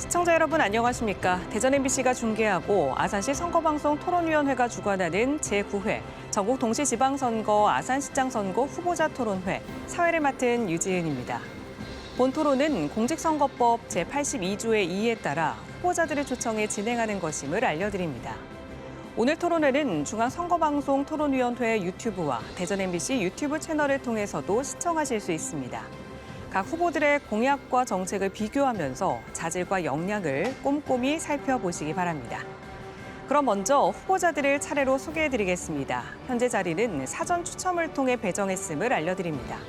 시청자 여러분 안녕하십니까? 대전 MBC가 중계하고 아산시 선거방송 토론위원회가 주관하는 제9회 전국 동시지방선거 아산시장 선거 후보자 토론회 사회를 맡은 유지은입니다. 본 토론은 공직선거법 제82조의 2에 따라 후보자들을 초청해 진행하는 것임을 알려드립니다. 오늘 토론회는 중앙선거방송 토론위원회 유튜브와 대전 MBC 유튜브 채널을 통해서도 시청하실 수 있습니다. 각 후보들의 공약과 정책을 비교하면서 자질과 역량을 꼼꼼히 살펴보시기 바랍니다. 그럼 먼저 후보자들을 차례로 소개해드리겠습니다. 현재 자리는 사전 추첨을 통해 배정했음을 알려드립니다.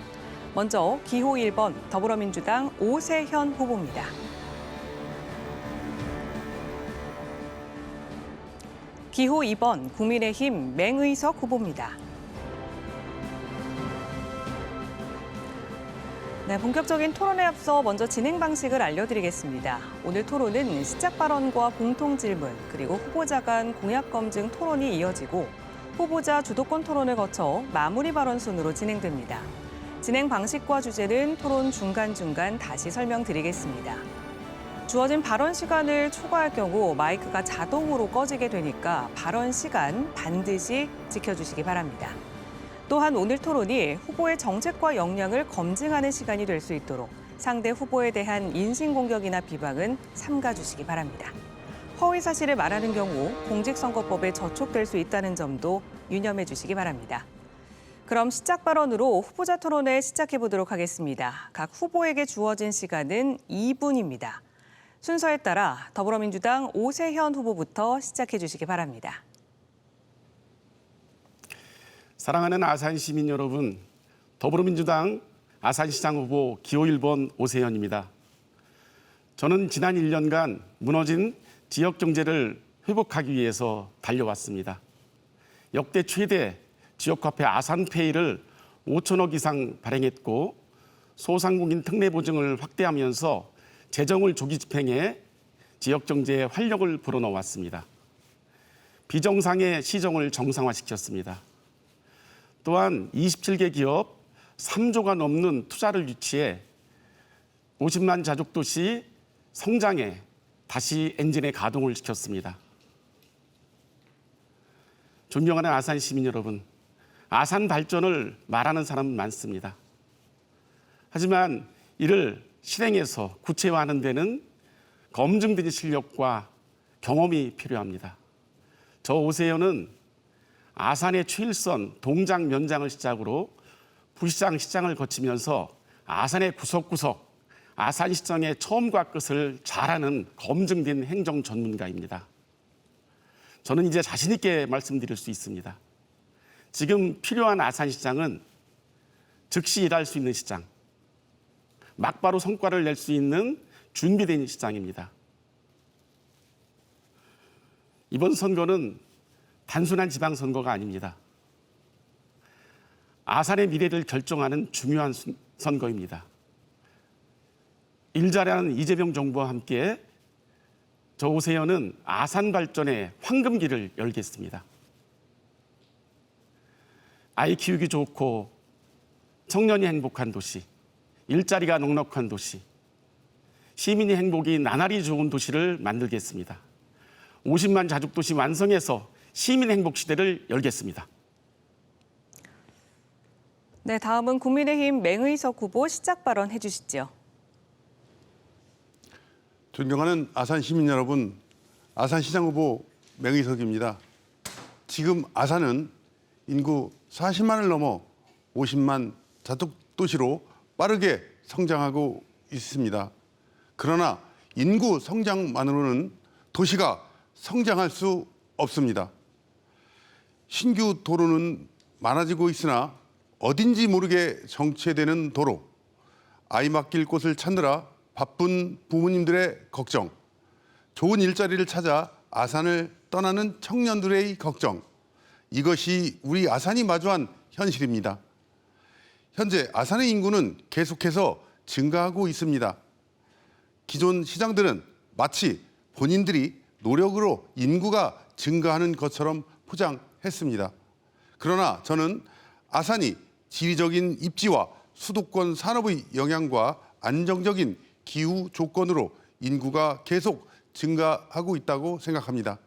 먼저 기호 1번 더불어민주당 오세현 후보입니다. 기호 2번 국민의힘 맹의석 후보입니다. 네, 본격적인 토론에 앞서 먼저 진행 방식을 알려드리겠습니다. 오늘 토론은 시작 발언과 공통 질문, 그리고 후보자 간 공약 검증 토론이 이어지고 후보자 주도권 토론을 거쳐 마무리 발언 순으로 진행됩니다. 진행 방식과 주제는 토론 중간중간 다시 설명드리겠습니다. 주어진 발언 시간을 초과할 경우 마이크가 자동으로 꺼지게 되니까 발언 시간 반드시 지켜주시기 바랍니다. 또한 오늘 토론이 후보의 정책과 역량을 검증하는 시간이 될 수 있도록 상대 후보에 대한 인신공격이나 비방은 삼가주시기 바랍니다. 허위 사실을 말하는 경우 공직선거법에 저촉될 수 있다는 점도 유념해 주시기 바랍니다. 그럼 시작 발언으로 후보자 토론회 시작해 보도록 하겠습니다. 각 후보에게 주어진 시간은 2분입니다. 순서에 따라 더불어민주당 오세현 후보부터 시작해 주시기 바랍니다. 사랑하는 아산 시민 여러분, 더불어민주당 아산시장 후보 기호 1번 오세현입니다. 저는 지난 1년간 무너진 지역 경제를 회복하기 위해서 달려왔습니다. 역대 최대 지역화폐 아산페이를 5천억 이상 발행했고 소상공인 특례 보증을 확대하면서 재정을 조기 집행해 지역 경제에 활력을 불어넣어왔습니다. 비정상의 시정을 정상화시켰습니다. 또한 27개 기업 3조가 넘는 투자를 유치해 50만 자족도시 성장에 다시 엔진의 가동을 시켰습니다. 존경하는 아산 시민 여러분, 아산 발전을 말하는 사람은 많습니다. 하지만 이를 실행해서 구체화하는 데는 검증된 실력과 경험이 필요합니다. 저 오세현은 아산의 최일선 동장 면장을 시작으로 부시장 시장을 거치면서 아산의 구석구석 아산시장의 처음과 끝을 잘 아는 검증된 행정 전문가입니다. 저는 이제 자신 있게 말씀드릴 수 있습니다. 지금 필요한 아산시장은 즉시 일할 수 있는 시장, 막바로 성과를 낼 수 있는 준비된 시장입니다. 이번 선거는 단순한 지방선거가 아닙니다. 아산의 미래를 결정하는 중요한 선거입니다. 일자리하는 이재명 정부와 함께 저 오세현은 아산 발전의 황금기를 열겠습니다. 아이 키우기 좋고 청년이 행복한 도시, 일자리가 넉넉한 도시, 시민의 행복이 나날이 좋은 도시를 만들겠습니다. 50만 자족도시 완성해서 시민 행복 시대를 열겠습니다. 네, 다음은 국민의힘 맹의석 후보 시작 발언 해주시죠. 존경하는 아산 시민 여러분, 아산시장 후보 맹의석입니다. 지금 아산은 인구 40만을 넘어 50만 자족도시로 빠르게 성장하고 있습니다. 그러나 인구 성장만으로는 도시가 성장할 수 없습니다. 신규 도로는 많아지고 있으나 어딘지 모르게 정체되는 도로, 아이 맡길 곳을 찾느라 바쁜 부모님들의 걱정, 좋은 일자리를 찾아 아산을 떠나는 청년들의 걱정, 이것이 우리 아산이 마주한 현실입니다. 현재 아산의 인구는 계속해서 증가하고 있습니다. 기존 시장들은 마치 본인들이 노력으로 인구가 증가하는 것처럼 포장했습니다. 그러나 저는 아산이 지리적인 입지와 수도권 산업의 영향과 안정적인 기후 조건으로 인구가 계속 증가하고 있다고 생각합니다.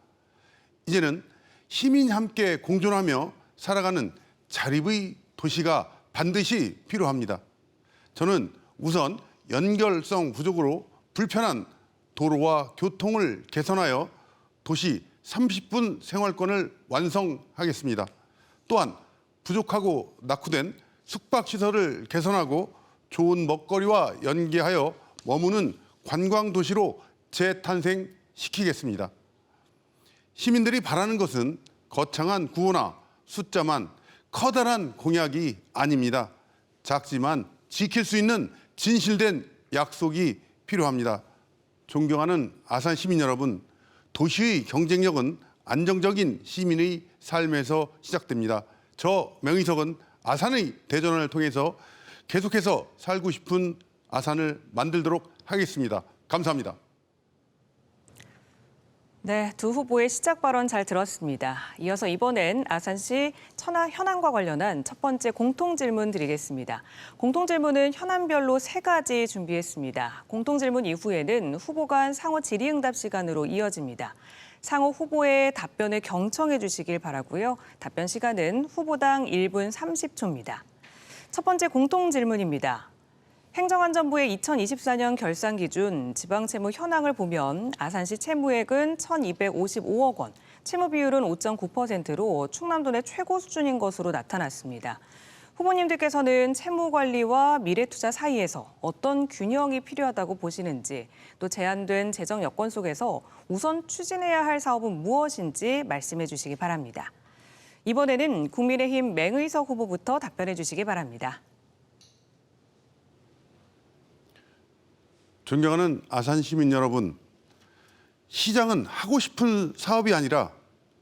이제는 시민이 함께 공존하며 살아가는 자립의 도시가 반드시 필요합니다. 저는 우선 연결성 부족으로 불편한 도로와 교통을 개선하여 도시 30분 생활권을 완성하겠습니다. 또한 부족하고 낙후된 숙박시설을 개선하고 좋은 먹거리와 연계하여 머무는 관광도시로 재탄생시키겠습니다. 시민들이 바라는 것은 거창한 구호나 숫자만 커다란 공약이 아닙니다. 작지만 지킬 수 있는 진실된 약속이 필요합니다. 존경하는 아산 시민 여러분, 도시의 경쟁력은 안정적인 시민의 삶에서 시작됩니다. 저 명희석은 아산의 대전을 통해서 계속해서 살고 싶은 아산을 만들도록 하겠습니다. 감사합니다. 네, 두 후보의 시작 발언 잘 들었습니다. 이어서 이번엔 아산시 천하 현안과 관련한 첫 번째 공통 질문 드리겠습니다. 공통 질문은 현안별로 3가지 준비했습니다. 공통 질문 이후에는 후보 간 상호 질의응답 시간으로 이어집니다. 상호 후보의 답변을 경청해 주시길 바라고요. 답변 시간은 후보당 1분 30초입니다. 첫 번째 공통 질문입니다. 행정안전부의 2024년 결산 기준 지방채무 현황을 보면 아산시 채무액은 1,255억 원, 채무 비율은 5.9%로 충남도 내 최고 수준인 것으로 나타났습니다. 후보님들께서는 채무 관리와 미래 투자 사이에서 어떤 균형이 필요하다고 보시는지, 또 제한된 재정 여건 속에서 우선 추진해야 할 사업은 무엇인지 말씀해 주시기 바랍니다. 이번에는 국민의힘 맹의석 후보부터 답변해 주시기 바랍니다. 존경하는 아산 시민 여러분, 시장은 하고 싶은 사업이 아니라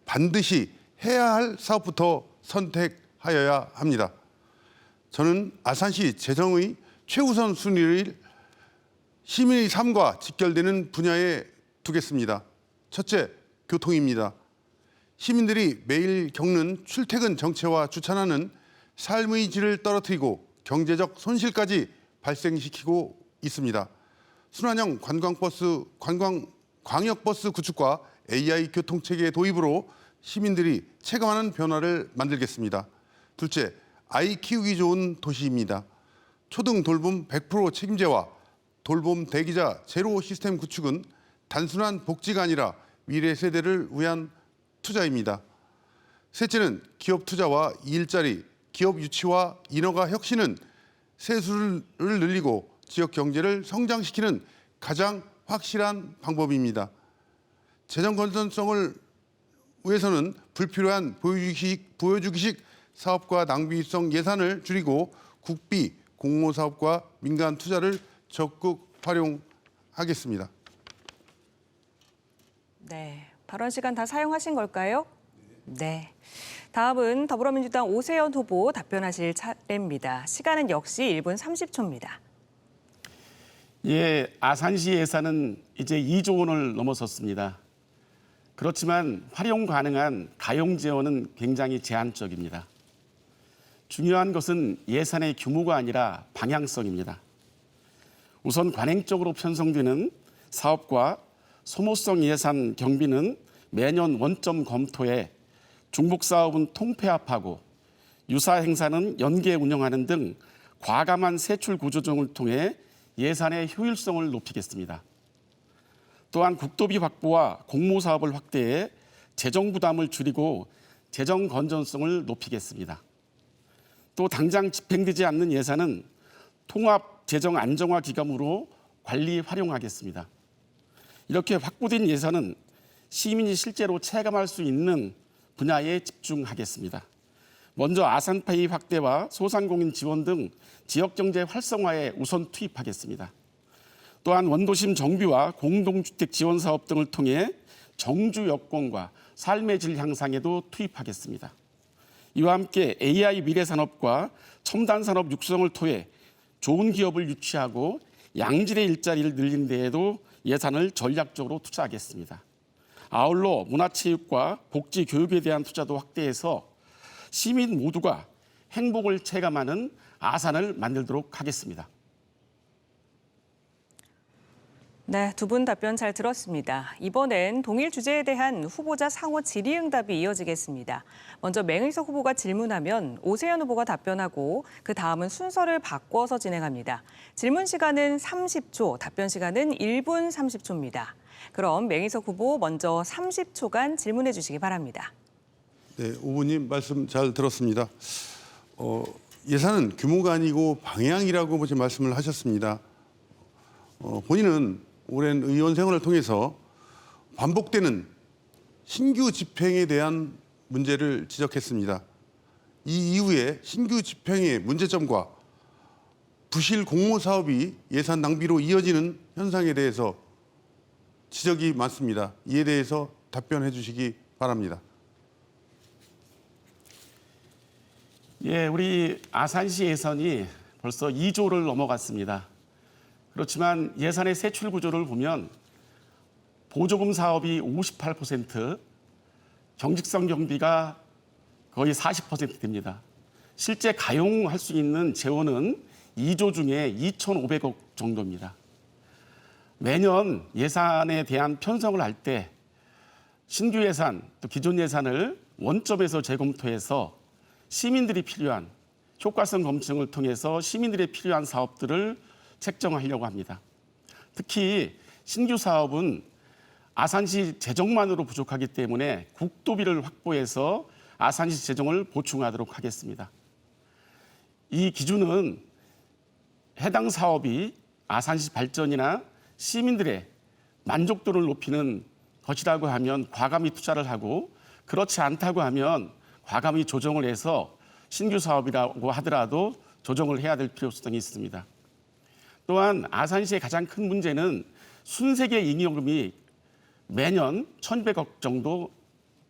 반드시 해야 할 사업부터 선택하여야 합니다. 저는 아산시 재정의 최우선 순위를 시민의 삶과 직결되는 분야에 두겠습니다. 첫째, 교통입니다. 시민들이 매일 겪는 출퇴근 정체와 주차난은 삶의 질을 떨어뜨리고 경제적 손실까지 발생시키고 있습니다. 순환형 광역버스 구축과 AI 교통체계 도입으로 시민들이 체감하는 변화를 만들겠습니다. 둘째, 아이 키우기 좋은 도시입니다. 초등 돌봄 100% 책임제와 돌봄 대기자 제로 시스템 구축은 단순한 복지가 아니라 미래 세대를 위한 투자입니다. 셋째는 기업 투자와 일자리, 기업 유치와 인허가 혁신은 세수를 늘리고 지역 경제를 성장시키는 가장 확실한 방법입니다. 재정 건전성을 위해서는 불필요한 보여주기식 사업과 낭비성 예산을 줄이고 국비, 공모사업과 민간 투자를 적극 활용하겠습니다. 네, 발언 시간 다 사용하신 걸까요? 네. 다음은 더불어민주당 오세연 후보 답변하실 차례입니다. 시간은 역시 1분 30초입니다. 예, 아산시 예산은 이제 2조 원을 넘어섰습니다. 그렇지만 활용 가능한 가용 재원은 굉장히 제한적입니다. 중요한 것은 예산의 규모가 아니라 방향성입니다. 우선 관행적으로 편성되는 사업과 소모성 예산 경비는 매년 원점 검토해 중복 사업은 통폐합하고 유사 행사는 연계 운영하는 등 과감한 세출 구조 등을 통해 예산의 효율성을 높이겠습니다. 또한 국도비 확보와 공모사업을 확대해 재정 부담을 줄이고 재정 건전성을 높이겠습니다. 또 당장 집행되지 않는 예산은 통합 재정 안정화 기금으로 관리 활용하겠습니다. 이렇게 확보된 예산은 시민이 실제로 체감할 수 있는 분야에 집중하겠습니다. 먼저 아산페이 확대와 소상공인 지원 등 지역경제 활성화에 우선 투입하겠습니다. 또한 원도심 정비와 공동주택 지원 사업 등을 통해 정주 여건과 삶의 질 향상에도 투입하겠습니다. 이와 함께 AI 미래 산업과 첨단 산업 육성을 통해 좋은 기업을 유치하고 양질의 일자리를 늘리는 데에도 예산을 전략적으로 투자하겠습니다. 아울러 문화체육과 복지 교육에 대한 투자도 확대해서 시민 모두가 행복을 체감하는 아산을 만들도록 하겠습니다. 네, 두 분 답변 잘 들었습니다. 이번엔 동일 주제에 대한 후보자 상호 질의응답이 이어지겠습니다. 먼저 맹의석 후보가 질문하면 오세훈 후보가 답변하고 그 다음은 순서를 바꿔서 진행합니다. 질문 시간은 30초, 답변 시간은 1분 30초입니다. 그럼 맹의석 후보 먼저 30초간 질문해 주시기 바랍니다. 네, 후보님 말씀 잘 들었습니다. 예산은 규모가 아니고 방향이라고 지금 말씀을 하셨습니다. 본인은 오랜 의원 생활을 통해서 반복되는 신규 집행에 대한 문제를 지적했습니다. 이 이후에 신규 집행의 문제점과 부실 공모 사업이 예산 낭비로 이어지는 현상에 대해서 지적이 많습니다. 이에 대해서 답변해 주시기 바랍니다. 예, 우리 아산시 예산이 벌써 2조를 넘어갔습니다. 그렇지만 예산의 세출 구조를 보면 보조금 사업이 58%, 경직성 경비가 거의 40% 됩니다. 실제 가용할 수 있는 재원은 2조 중에 2,500억 정도입니다. 매년 예산에 대한 편성을 할 때 신규 예산, 또 기존 예산을 원점에서 재검토해서 시민들이 필요한 효과성 검증을 통해서 시민들이 필요한 사업들을 책정하려고 합니다. 특히 신규 사업은 아산시 재정만으로 부족하기 때문에 국도비를 확보해서 아산시 재정을 보충하도록 하겠습니다. 이 기준은 해당 사업이 아산시 발전이나 시민들의 만족도를 높이는 것이라고 하면 과감히 투자를 하고, 그렇지 않다고 하면 과감히 조정을 해서 신규 사업이라고 하더라도 조정을 해야 될 필요성이 있습니다. 또한 아산시의 가장 큰 문제는 순세계 잉여금이 매년 1,100억 정도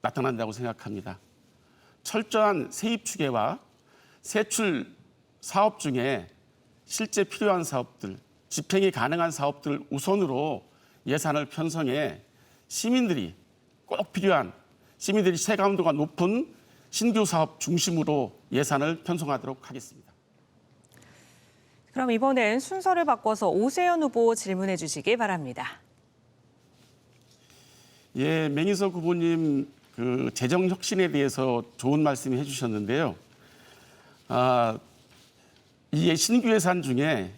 나타난다고 생각합니다. 철저한 세입 추계와 세출 사업 중에 실제 필요한 사업들, 집행이 가능한 사업들 우선으로 예산을 편성해 시민들이 꼭 필요한, 시민들이 체감도가 높은 신규 사업 중심으로 예산을 편성하도록 하겠습니다. 그럼 이번엔 순서를 바꿔서 오세훈 후보 질문해 주시기 바랍니다. 예, 맹의석 후보님 그 재정 혁신에 대해서 좋은 말씀 해주셨는데요. 이 신규 예산 중에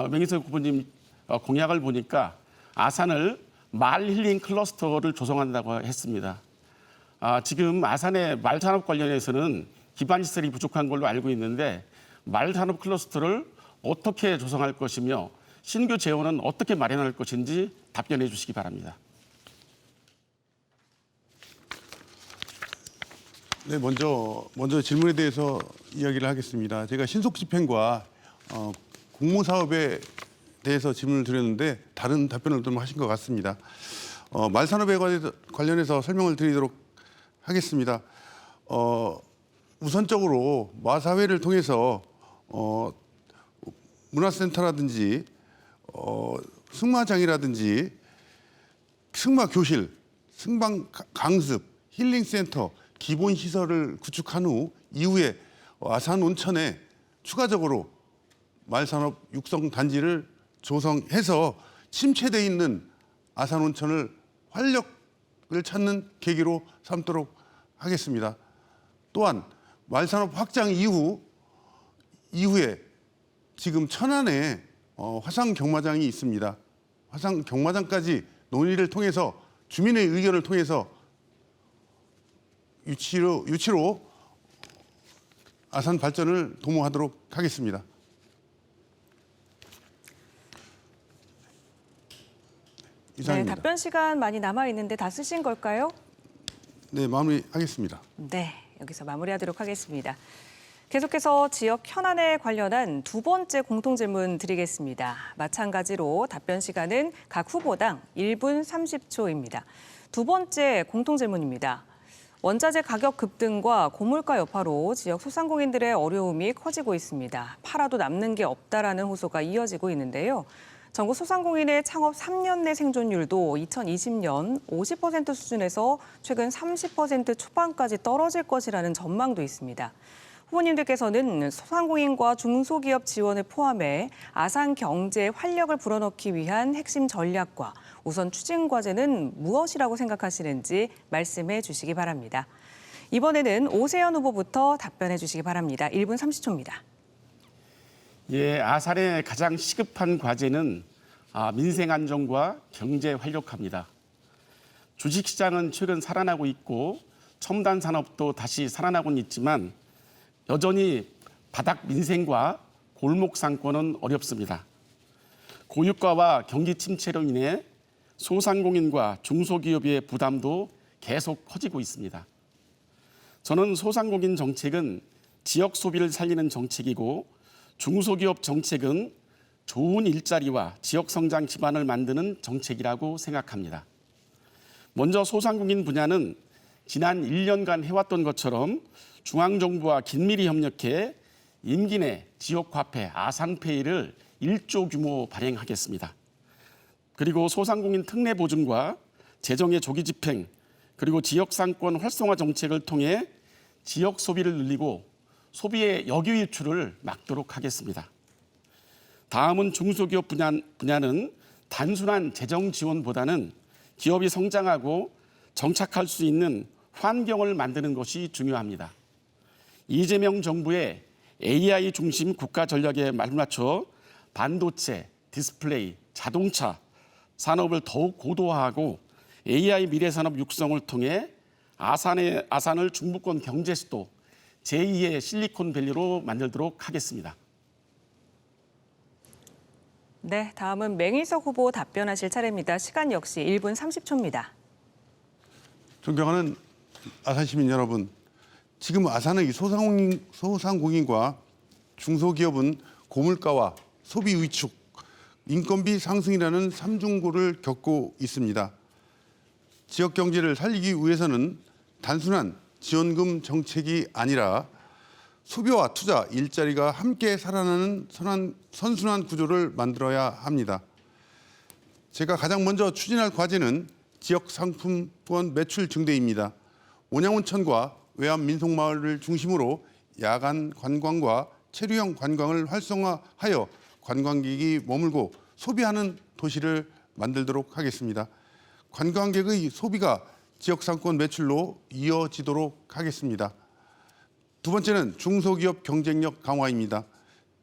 맹의석 후보님 공약을 보니까 아산을 말 힐링 클러스터를 조성한다고 했습니다. 지금 아산의 말 산업 관련해서는 기반 시설이 부족한 걸로 알고 있는데 말 산업 클러스터를 어떻게 조성할 것이며 신규 재원은 어떻게 마련할 것인지 답변해 주시기 바랍니다. 네, 먼저 질문에 대해서 이야기를 하겠습니다. 제가 신속 집행과 공모 사업에 대해서 질문을 드렸는데 다른 답변을 좀 하신 것 같습니다. 말산업에 관련해서 설명을 드리도록 하겠습니다. 우선적으로 마사회를 통해서 문화센터라든지 승마장이라든지 승마교실, 승방 강습, 힐링센터, 기본 시설을 구축한 후 이후에 아산 온천에 추가적으로 말산업 육성 단지를 조성해서 침체돼 있는 아산 온천을 활력을 찾는 계기로 삼도록 하겠습니다. 또한 말산업 확장 이후에 지금 천안에 화상 경마장이 있습니다. 화상 경마장까지 논의를 통해서 주민의 의견을 통해서 유치로 아산 발전을 도모하도록 하겠습니다. 이상입니다. 네, 답변 시간 많이 남아 있는데 다 쓰신 걸까요? 네, 마무리하겠습니다. 네, 여기서 마무리하도록 하겠습니다. 계속해서 지역 현안에 관련한 두 번째 공통질문 드리겠습니다. 마찬가지로 답변 시간은 각 후보당 1분 30초입니다. 두 번째 공통질문입니다. 원자재 가격 급등과 고물가 여파로 지역 소상공인들의 어려움이 커지고 있습니다. 팔아도 남는 게 없다라는 호소가 이어지고 있는데요. 전국 소상공인의 창업 3년 내 생존율도 2020년 50% 수준에서 최근 30% 초반까지 떨어질 것이라는 전망도 있습니다. 후보님들께서는 소상공인과 중소기업 지원을 포함해 아산 경제에 활력을 불어넣기 위한 핵심 전략과 우선 추진 과제는 무엇이라고 생각하시는지 말씀해 주시기 바랍니다. 이번에는 오세훈 후보부터 답변해 주시기 바랍니다. 1분 30초입니다. 예, 아산의 가장 시급한 과제는 민생 안정과 경제 활력화입니다. 주식시장은 최근 살아나고 있고 첨단 산업도 다시 살아나고는 있지만 여전히 바닥 민생과 골목 상권은 어렵습니다. 고유가와 경기 침체로 인해 소상공인과 중소기업의 부담도 계속 커지고 있습니다. 저는 소상공인 정책은 지역 소비를 살리는 정책이고 중소기업 정책은 좋은 일자리와 지역 성장 기반을 만드는 정책이라고 생각합니다. 먼저 소상공인 분야는 지난 1년간 해왔던 것처럼 중앙정부와 긴밀히 협력해 임기 내 지역화폐 아산페이를 1조 규모 발행하겠습니다. 그리고 소상공인 특례 보증과 재정의 조기 집행, 그리고 지역상권 활성화 정책을 통해 지역 소비를 늘리고 소비의 역유 유출을 막도록 하겠습니다. 다음은 중소기업 분야는 단순한 재정 지원보다는 기업이 성장하고 정착할 수 있는 환경을 만드는 것이 중요합니다. 이재명 정부의 AI 중심 국가 전략에 맞춰 반도체, 디스플레이, 자동차 산업을 더욱 고도화하고 AI 미래산업 육성을 통해 아산을 중부권 경제 수도 제2의 실리콘밸리로 만들도록 하겠습니다. 네, 다음은 맹희석 후보 답변하실 차례입니다. 시간 역시 1분 30초입니다. 존경하는 아산 시민 여러분, 지금 아산의 소상공인과 중소기업은 고물가와 소비 위축, 인건비 상승이라는 삼중고를 겪고 있습니다. 지역 경제를 살리기 위해서는 단순한 지원금 정책이 아니라 소비와 투자, 일자리가 함께 살아나는 선순환 구조를 만들어야 합니다. 제가 가장 먼저 추진할 과제는 지역 상품권 매출 증대입니다. 온양온천과 외암 민속마을을 중심으로 야간 관광과 체류형 관광을 활성화하여 관광객이 머물고 소비하는 도시를 만들도록 하겠습니다. 관광객의 소비가 지역 상권 매출로 이어지도록 하겠습니다. 두 번째는 중소기업 경쟁력 강화입니다.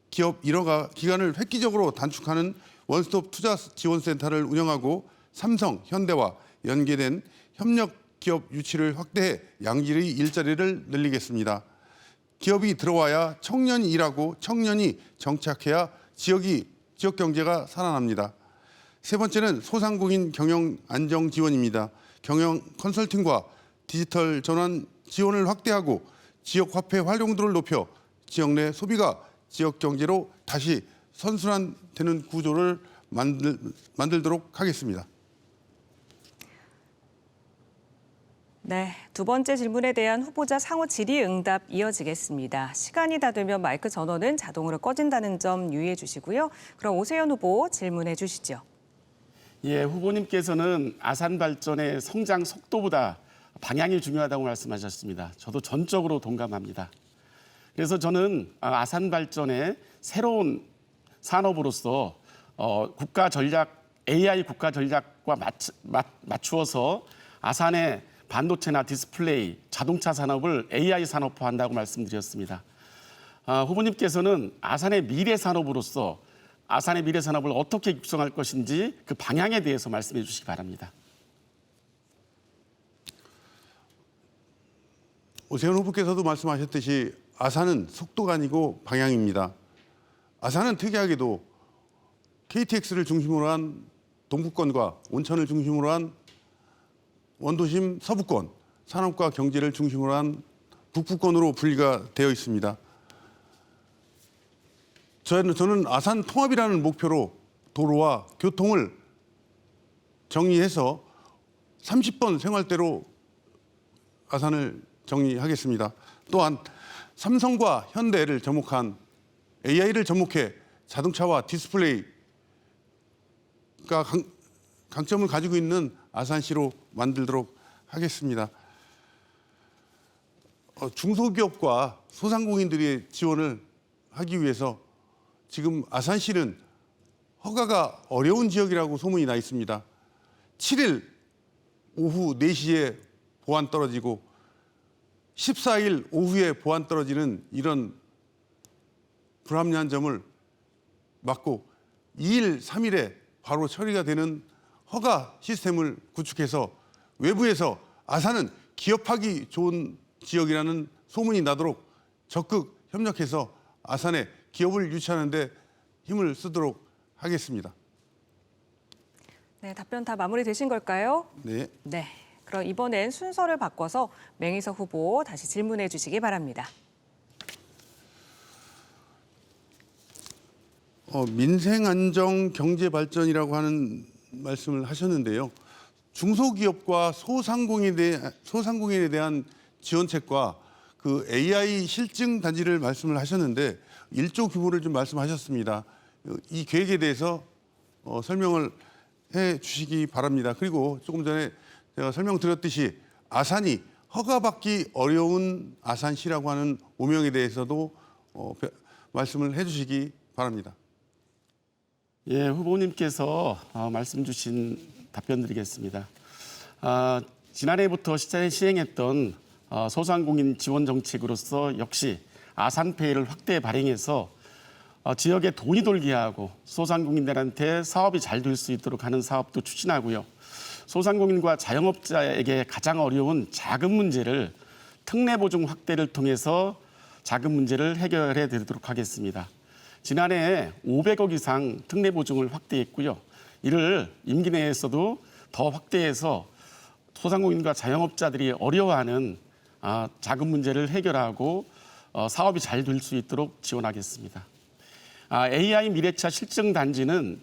기업 일허가 기간을 획기적으로 단축하는 원스톱 투자 지원센터를 운영하고 삼성, 현대와 연계된 협력 기업 유치를 확대해 양질의 일자리를 늘리겠습니다. 기업이 들어와야 청년이 일하고 청년이 정착해야 지역 경제가 살아납니다. 세 번째는 소상공인 경영 안정 지원입니다. 경영 컨설팅과 디지털 전환 지원을 확대하고 지역 화폐 활용도를 높여 지역 내 소비가 지역 경제로 다시 선순환되는 구조를 만들도록 하겠습니다. 네, 두 번째 질문에 대한 후보자 상호 질의응답 이어지겠습니다. 시간이 다 되면 마이크 전원은 자동으로 꺼진다는 점 유의해 주시고요. 그럼 오세훈 후보 질문해 주시죠. 예, 후보님께서는 아산 발전의 성장 속도보다 방향이 중요하다고 말씀하셨습니다. 저도 전적으로 동감합니다. 그래서 저는 아산 발전의 새로운 산업으로서 국가 전략, AI 국가 전략과 맞추어서 아산의 반도체나 디스플레이, 자동차 산업을 AI 산업화한다고 말씀드렸습니다. 후보님께서는 아산의 미래 산업으로서 아산의 미래 산업을 어떻게 육성할 것인지 그 방향에 대해서 말씀해 주시기 바랍니다. 오세훈 후보께서도 말씀하셨듯이 아산은 속도가 아니고 방향입니다. 아산은 특이하게도 KTX를 중심으로 한 동부권과 온천을 중심으로 한 원도심 서부권, 산업과 경제를 중심으로 한 북부권으로 분리가 되어 있습니다. 저는 아산 통합이라는 목표로 도로와 교통을 정리해서 30번 생활대로 아산을 정리하겠습니다. 또한 삼성과 현대를 접목한 AI를 접목해 자동차와 디스플레이가 강점을 가지고 있는 아산시로 만들도록 하겠습니다. 중소기업과 소상공인들의 지원을 하기 위해서 지금 아산시는 허가가 어려운 지역이라고 소문이 나 있습니다. 7일 오후 4시에 보안 떨어지고 14일 오후에 보안 떨어지는 이런 불합리한 점을 막고 2일, 3일에 바로 처리가 되는 허가 시스템을 구축해서 외부에서 아산은 기업하기 좋은 지역이라는 소문이 나도록 적극 협력해서 아산에 기업을 유치하는 데 힘을 쓰도록 하겠습니다. 네, 답변 다 마무리되신 걸까요? 네. 네. 그럼 이번엔 순서를 바꿔서 맹희석 후보 다시 질문해 주시기 바랍니다. 민생 안정 경제 발전이라고 하는 말씀을 하셨는데요. 중소기업과 소상공인에 대한 지원책과 그 AI 실증 단지를 말씀을 하셨는데 1조 규모를 좀 말씀하셨습니다. 이 계획에 대해서 설명을 해 주시기 바랍니다. 그리고 조금 전에 제가 설명드렸듯이 아산이 허가받기 어려운 아산시라고 하는 오명에 대해서도 말씀을 해 주시기 바랍니다. 예, 후보님께서 말씀 주신 답변 드리겠습니다. 지난해부터 시행했던 소상공인 지원 정책으로서 역시 아산페이를 확대 발행해서 지역에 돈이 돌게 하고 소상공인들한테 사업이 잘 될 수 있도록 하는 사업도 추진하고요. 소상공인과 자영업자에게 가장 어려운 자금 문제를 특례보증 확대를 통해서 자금 문제를 해결해 드리도록 하겠습니다. 지난해 500억 이상 특례보증을 확대했고요. 이를 임기 내에서도 더 확대해서 소상공인과 자영업자들이 어려워하는 자금 문제를 해결하고 사업이 잘 될 수 있도록 지원하겠습니다. AI 미래차 실증 단지는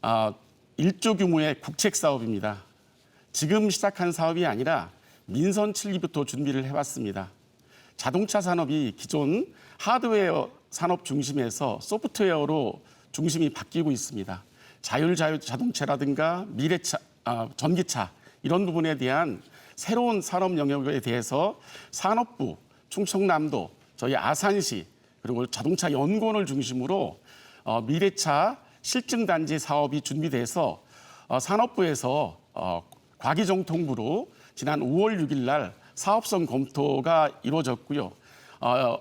1조 규모의 국책 사업입니다. 지금 시작한 사업이 아니라 민선 7기부터 준비를 해왔습니다. 자동차 산업이 기존 하드웨어 산업 중심에서 소프트웨어로 중심이 바뀌고 있습니다. 자율자동차라든가 미래차, 전기차 이런 부분에 대한 새로운 산업 영역에 대해서 산업부, 충청남도, 저희 아산시 그리고 자동차 연구원을 중심으로 미래차 실증단지 사업이 준비돼서 산업부에서 과기정통부로 지난 5월 6일 날 사업성 검토가 이루어졌고요.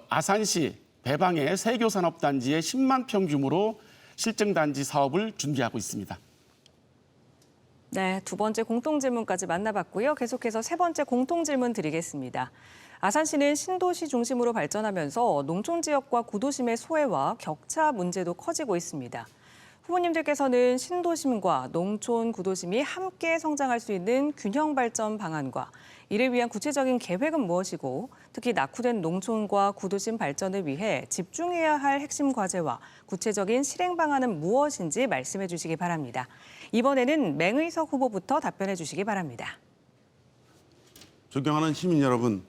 아산시 배방의 세교산업단지의 10만 평 규모로 실증단지 사업을 준비하고 있습니다. 네, 두 번째 공통질문까지 만나봤고요. 계속해서 세 번째 공통질문 드리겠습니다. 아산시는 신도시 중심으로 발전하면서 농촌 지역과 구도심의 소외와 격차 문제도 커지고 있습니다. 후보님들께서는 신도심과 농촌 구도심이 함께 성장할 수 있는 균형 발전 방안과 이를 위한 구체적인 계획은 무엇이고 특히 낙후된 농촌과 구도심 발전을 위해 집중해야 할 핵심 과제와 구체적인 실행 방안은 무엇인지 말씀해 주시기 바랍니다. 이번에는 맹의석 후보부터 답변해 주시기 바랍니다. 존경하는 시민 여러분,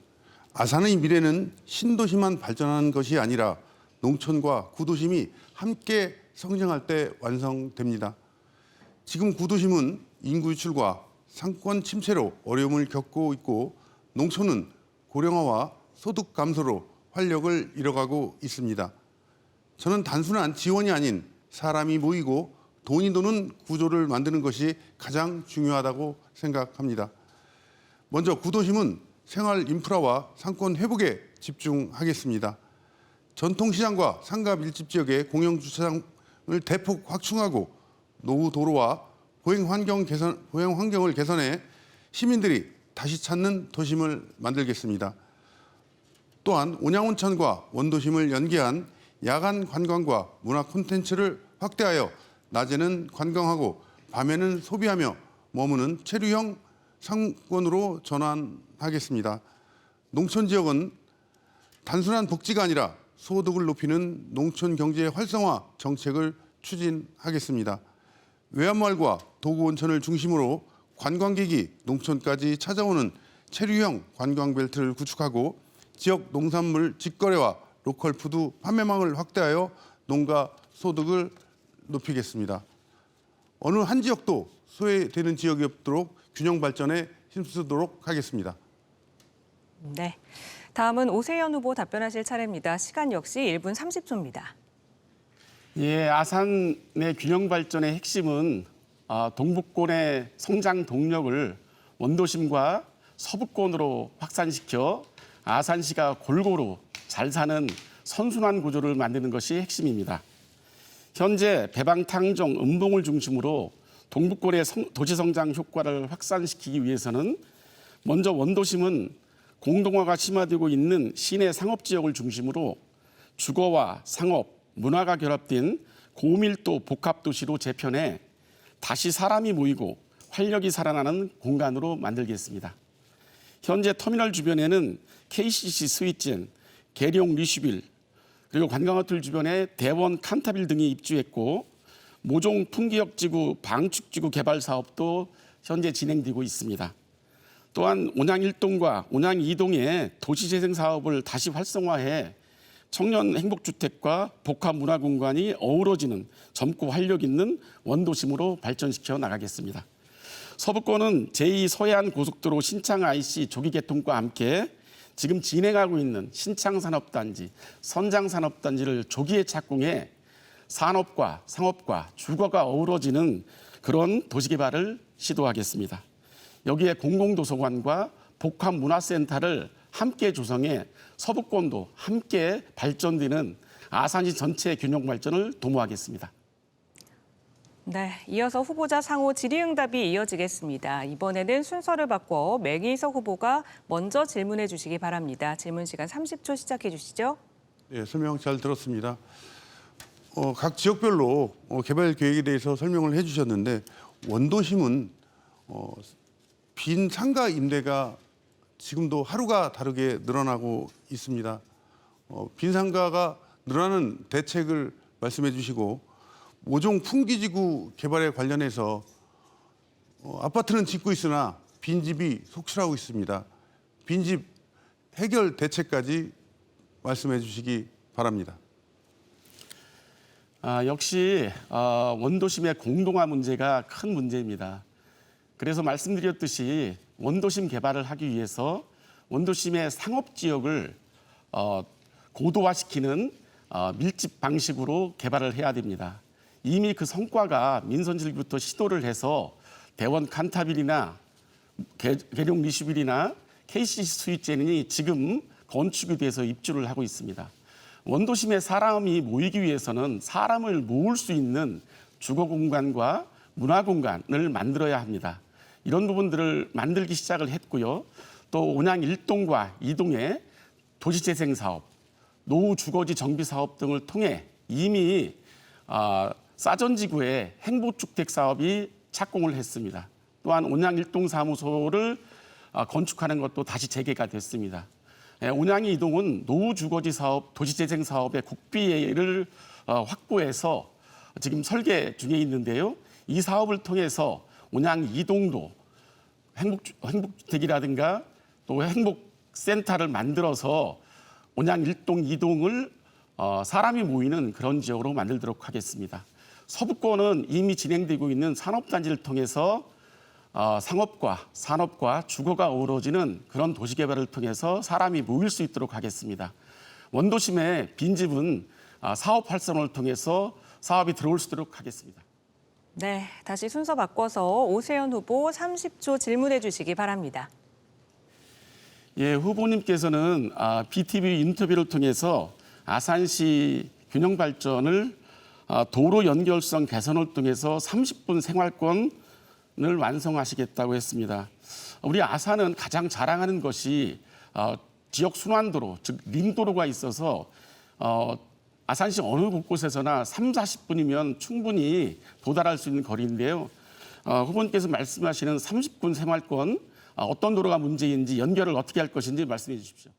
아산의 미래는 신도시만 발전하는 것이 아니라 농촌과 구도심이 함께 성장할 때 완성됩니다. 지금 구도심은 인구 유출과 상권 침체로 어려움을 겪고 있고 농촌은 고령화와 소득 감소로 활력을 잃어가고 있습니다. 저는 단순한 지원이 아닌 사람이 모이고 돈이 도는 구조를 만드는 것이 가장 중요하다고 생각합니다. 먼저 구도심은 생활 인프라와 상권 회복에 집중하겠습니다. 전통시장과 상가 밀집 지역의 공영주차장을 대폭 확충하고 노후 도로와 보행 환경을 개선해 시민들이 다시 찾는 도심을 만들겠습니다. 또한 온양온천과 원도심을 연계한 야간 관광과 문화 콘텐츠를 확대하여 낮에는 관광하고 밤에는 소비하며 머무는 체류형 상권으로 전환하겠습니다. 농촌 지역은 단순한 복지가 아니라 소득을 높이는 농촌 경제 활성화 정책을 추진하겠습니다. 외암마을과 도구온천을 중심으로 관광객이 농촌까지 찾아오는 체류형 관광벨트를 구축하고 지역 농산물 직거래와 로컬 푸드 판매망을 확대하여 농가 소득을 높이겠습니다. 어느 한 지역도 소외되는 지역이 없도록 균형 발전에 힘쓰도록 하겠습니다. 네. 다음은 오세현 후보 답변하실 차례입니다. 시간 역시 1분 30초입니다. 예, 아산의 균형 발전의 핵심은 동북권의 성장 동력을 원도심과 서부권으로 확산시켜 아산시가 골고루 잘 사는 선순환 구조를 만드는 것이 핵심입니다. 현재 배방탕정, 음봉을 중심으로 동북권의 도시성장 효과를 확산시키기 위해서는 먼저 원도심은 공동화가 심화되고 있는 시내 상업지역을 중심으로 주거와 상업, 문화가 결합된 고밀도 복합도시로 재편해 다시 사람이 모이고 활력이 살아나는 공간으로 만들겠습니다. 현재 터미널 주변에는 KCC 스위젠, 계룡 리슈빌, 그리고 관광호텔 주변에 대원 칸타빌 등이 입주했고 모종 풍기역지구 방축지구 개발 사업도 현재 진행되고 있습니다. 또한 온양 1동과 온양 2동의 도시재생 사업을 다시 활성화해 청년 행복주택과 복합문화공간이 어우러지는 젊고 활력 있는 원도심으로 발전시켜 나가겠습니다. 서부권은 제2 서해안 고속도로 신창 IC 조기 개통과 함께 지금 진행하고 있는 신창산업단지, 선장산업단지를 조기에 착공해 산업과 상업과 주거가 어우러지는 그런 도시개발을 시도하겠습니다. 여기에 공공도서관과 복합문화센터를 함께 조성해 서부권도 함께 발전되는 아산시 전체 균형 발전을 도모하겠습니다. 네, 이어서 후보자 상호 질의응답이 이어지겠습니다. 이번에는 순서를 바꿔 맹희석 후보가 먼저 질문해 주시기 바랍니다. 질문 시간 30초 시작해 주시죠. 네, 설명 잘 들었습니다. 각 지역별로 개발 계획에 대해서 설명을 해주셨는데 원도심은 빈 상가 임대가 지금도 하루가 다르게 늘어나고 있습니다. 빈 상가가 늘어나는 대책을 말씀해 주시고 모종 풍기지구 개발에 관련해서 아파트는 짓고 있으나 빈집이 속출하고 있습니다. 빈집 해결 대책까지 말씀해 주시기 바랍니다. 역시 원도심의 공동화 문제가 큰 문제입니다. 그래서 말씀드렸듯이 원도심 개발을 하기 위해서 원도심의 상업지역을 고도화시키는 밀집 방식으로 개발을 해야 됩니다. 이미 그 성과가 민선실부터 시도를 해서 대원 칸타빌이나 계룡 리슈빌이나 KCC 스위젠이 지금 건축이 돼서 입주를 하고 있습니다. 원도심에 사람이 모이기 위해서는 사람을 모을 수 있는 주거 공간과 문화 공간을 만들어야 합니다. 이런 부분들을 만들기 시작을 했고요. 또 온양 1동과 2동의 도시재생 사업, 노후 주거지 정비 사업 등을 통해 이미 싸전지구의 행복주택 사업이 착공을 했습니다. 또한 온양 1동 사무소를 건축하는 것도 다시 재개가 됐습니다. 온양 2동은 노후 주거지 사업, 도시재생 사업의 국비를 확보해서 지금 설계 중에 있는데요. 이 사업을 통해서 온양 2동도 행복주택이라든가 또 행복센터를 만들어서 온양 1동, 2동을 사람이 모이는 그런 지역으로 만들도록 하겠습니다. 서부권은 이미 진행되고 있는 산업단지를 통해서 상업과 산업과 주거가 어우러지는 그런 도시개발을 통해서 사람이 모일 수 있도록 하겠습니다. 원도심의 빈집은 사업 활성화를 통해서 사업이 들어올 수 있도록 하겠습니다. 네, 다시 순서 바꿔서 오세현 후보 30초 질문해 주시기 바랍니다. 예, 후보님께서는 BTV 인터뷰를 통해서 아산시 균형 발전을 도로 연결성 개선을 통해서 30분 생활권을 완성하시겠다고 했습니다. 우리 아산은 가장 자랑하는 것이 지역 순환도로, 즉 링도로가 있어서 아산시 어느 곳곳에서나 3, 40분이면 충분히 도달할 수 있는 거리인데요. 후보님께서 말씀하시는 30분 생활권, 어떤 도로가 문제인지 연결을 어떻게 할 것인지 말씀해 주십시오.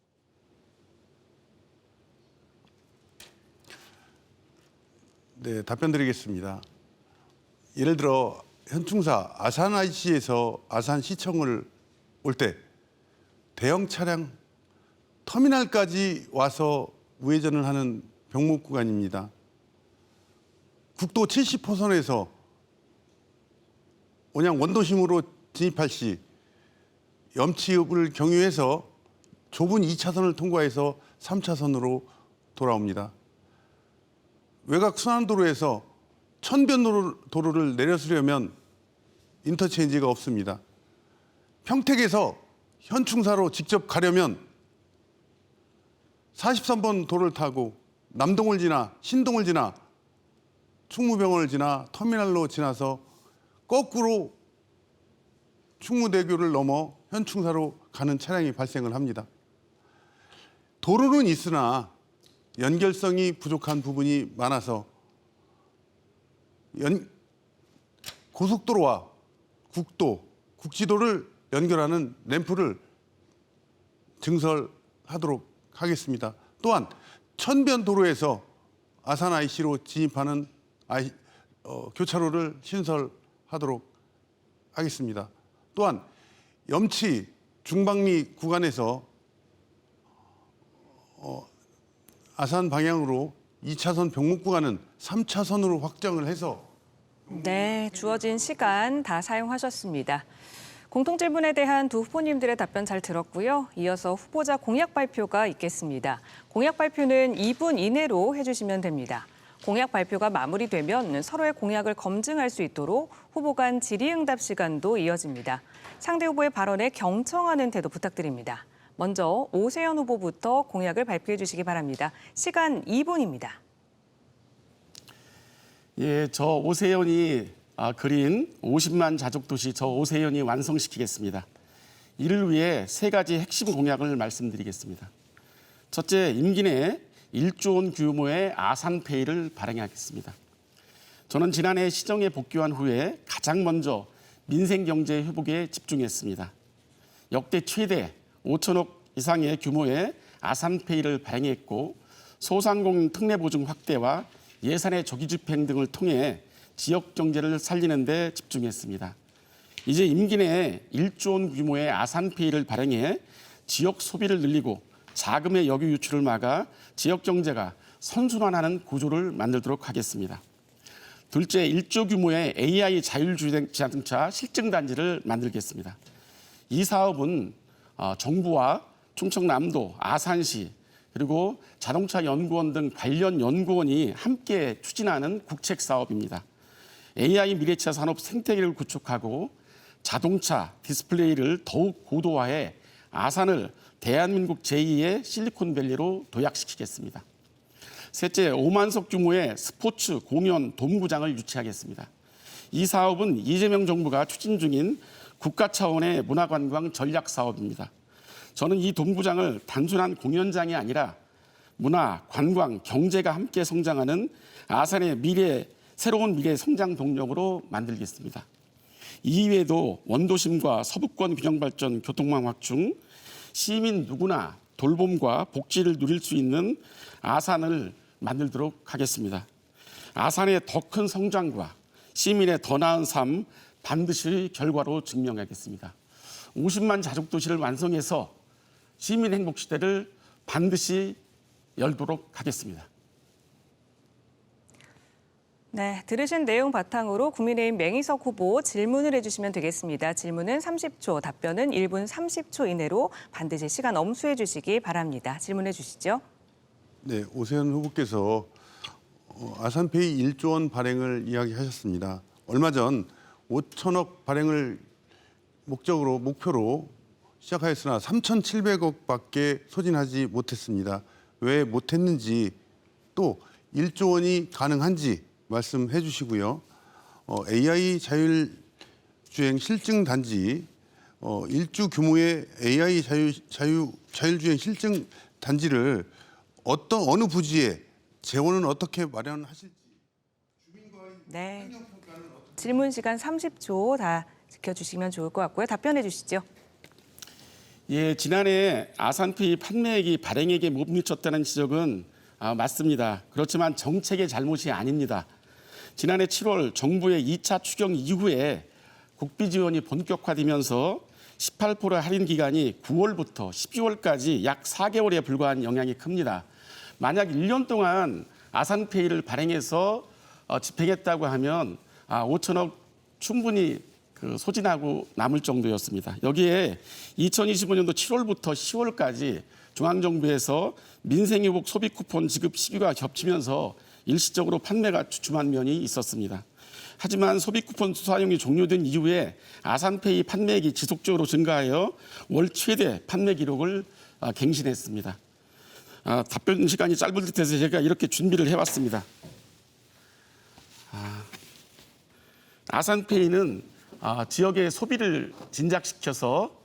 네, 답변 드리겠습니다. 예를 들어 현충사 아산 IC에서 아산시청을 올 때 대형 차량 터미널까지 와서 우회전을 하는 병목 구간입니다. 국도 70호선에서 온양 원도심으로 진입할 시 염치읍을 경유해서 좁은 2차선을 통과해서 3차선으로 돌아옵니다. 외곽 순환도로에서 천변도로를 내려서려면 인터체인지가 없습니다. 평택에서 현충사로 직접 가려면 43번 도로를 타고 남동을 지나 신동을 지나 충무병원을 지나 터미널로 지나서 거꾸로 충무대교를 넘어 현충사로 가는 차량이 발생을 합니다. 도로는 있으나 연결성이 부족한 부분이 많아서 고속도로와 국도, 국지도를 연결하는 램프를 증설하도록 하겠습니다. 또한 천변도로에서 아산 IC로 진입하는 교차로를 신설하도록 하겠습니다. 또한 염치 중방리 구간에서 아산 방향으로 2차선 병목 구간은 3차선으로 확정을 해서 네, 주어진 시간 다 사용하셨습니다. 공통 질문에 대한 두 후보님들의 답변 잘 들었고요. 이어서 후보자 공약 발표가 있겠습니다. 공약 발표는 2분 이내로 해주시면 됩니다. 공약 발표가 마무리되면 서로의 공약을 검증할 수 있도록 후보 간 질의응답 시간도 이어집니다. 상대 후보의 발언에 경청하는 태도 부탁드립니다. 먼저 오세현 후보부터 공약을 발표해 주시기 바랍니다. 시간 2분입니다. 예, 저 오세현이 그린 50만 자족도시 저 오세현이 완성시키겠습니다. 이를 위해 세 가지 핵심 공약을 말씀드리겠습니다. 첫째, 임기 내에 1조 원 규모의 아산페이를 발행하겠습니다. 저는 지난해 시정에 복귀한 후에 가장 먼저 민생경제 회복에 집중했습니다. 역대 최대 5천억 이상의 규모의 아산페이를 발행했고 소상공인 특례보증 확대와 예산의 조기 집행 등을 통해 지역 경제를 살리는 데 집중했습니다. 이제 임기 내에 1조 원 규모의 아산페이를 발행해 지역 소비를 늘리고 자금의 역유 유출을 막아 지역 경제가 선순환하는 구조를 만들도록 하겠습니다. 둘째, 1조 규모의 AI 자율주행자동차 실증단지를 만들겠습니다. 이 사업은 정부와 충청남도, 아산시, 그리고 자동차연구원 등 관련 연구원이 함께 추진하는 국책 사업입니다. AI 미래차 산업 생태계를 구축하고 자동차 디스플레이를 더욱 고도화해 아산을 대한민국 제2의 실리콘밸리로 도약시키겠습니다. 셋째, 5만석 규모의 스포츠 공연 돔구장을 유치하겠습니다. 이 사업은 이재명 정부가 추진 중인 국가 차원의 문화관광 전략 사업입니다. 저는 이 돔구장을 단순한 공연장이 아니라 문화, 관광, 경제가 함께 성장하는 아산의 새로운 미래 성장 동력으로 만들겠습니다. 이외에도 원도심과 서북권 균형발전 교통망 확충, 시민 누구나 돌봄과 복지를 누릴 수 있는 아산을 만들도록 하겠습니다. 아산의 더 큰 성장과 시민의 더 나은 삶 반드시 결과로 증명하겠습니다. 50만 자족도시를 완성해서 시민 행복 시대를 반드시 열도록 하겠습니다. 네, 들으신 내용 바탕으로 국민의힘 맹희석 후보 질문을 해주시면 되겠습니다. 질문은 30초, 답변은 1분 30초 이내로 반드시 시간 엄수해 주시기 바랍니다. 질문해 주시죠. 네, 오세현 후보께서 아산페이 1조 원 발행을 이야기하셨습니다. 얼마 전 5천억 발행을 목표로 시작하였으나 3,700억밖에 소진하지 못했습니다. 왜 못했는지 또 1조 원이 가능한지 말씀해 주시고요. AI 자율주행 실증 단지 1주 규모의 AI 자율주행 실증 단지를 어느 부지에 재원은 어떻게 마련하실지. 네, 질문 시간 30초 다 지켜주시면 좋을 것 같고요. 답변해 주시죠. 예, 지난해 아산페이 판매액이 발행액에 못 미쳤다는 지적은 맞습니다. 그렇지만 정책의 잘못이 아닙니다. 지난해 7월 정부의 2차 추경 이후에 국비 지원이 본격화되면서 18% 할인 기간이 9월부터 12월까지 약 4개월에 불과한 영향이 큽니다. 만약 1년 동안 아산페이를 발행해서 집행했다고 하면 5천억 충분히 소진하고 남을 정도였습니다. 여기에 2025년도 7월부터 10월까지 중앙정부에서 민생회복 소비 쿠폰 지급 시기가 겹치면서 일시적으로 판매가 주춤한 면이 있었습니다. 하지만 소비 쿠폰 사용이 종료된 이후에 아산페이 판매액이 지속적으로 증가하여 월 최대 판매 기록을 갱신했습니다. 답변 시간이 짧을 듯해서 제가 이렇게 준비를 해왔습니다. 아산페이는 지역의 소비를 진작시켜서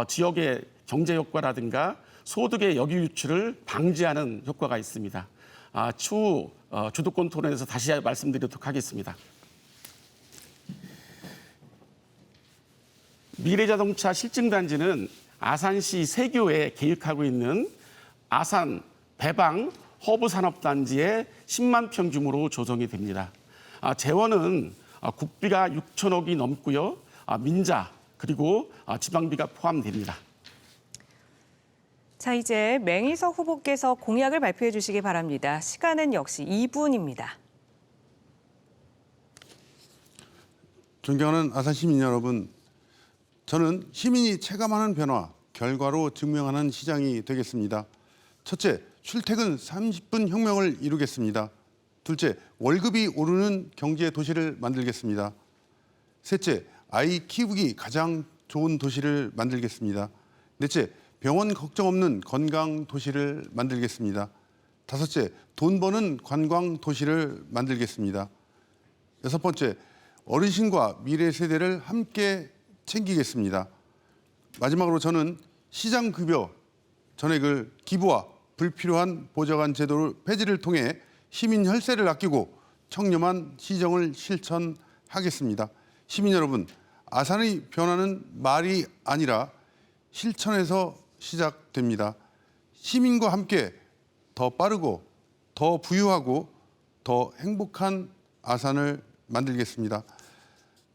지역의 경제 효과라든가 소득의 역유 유출을 방지하는 효과가 있습니다. 추후 주도권 토론에서 다시 말씀드리도록 하겠습니다. 미래자동차 실증단지는 아산시 세교에 계획하고 있는 아산 배방 허브 산업단지의 10만 평 규모로 조성이 됩니다. 재원은 국비가 6천억이 넘고요. 민자 그리고 지방비가 포함됩니다. 자, 이제 맹희석 후보께서 공약을 발표해 주시기 바랍니다. 시간은 역시 2분입니다. 존경하는 아산 시민 여러분, 저는 시민이 체감하는 변화, 결과로 증명하는 시장이 되겠습니다. 첫째, 출퇴근 30분 혁명을 이루겠습니다. 둘째, 월급이 오르는 경제 도시를 만들겠습니다. 셋째, 아이 키우기 가장 좋은 도시를 만들겠습니다. 넷째, 병원 걱정 없는 건강 도시를 만들겠습니다. 다섯째, 돈 버는 관광 도시를 만들겠습니다. 여섯 번째, 어르신과 미래 세대를 함께 챙기겠습니다. 마지막으로 저는 시장급여 전액을 기부와 불필요한 보좌관 제도를 폐지를 통해 시민 혈세를 아끼고 청렴한 시정을 실천하겠습니다. 시민 여러분, 아산의 변화는 말이 아니라 실천에서 시작됩니다. 시민과 함께 더 빠르고 더 부유하고 더 행복한 아산을 만들겠습니다.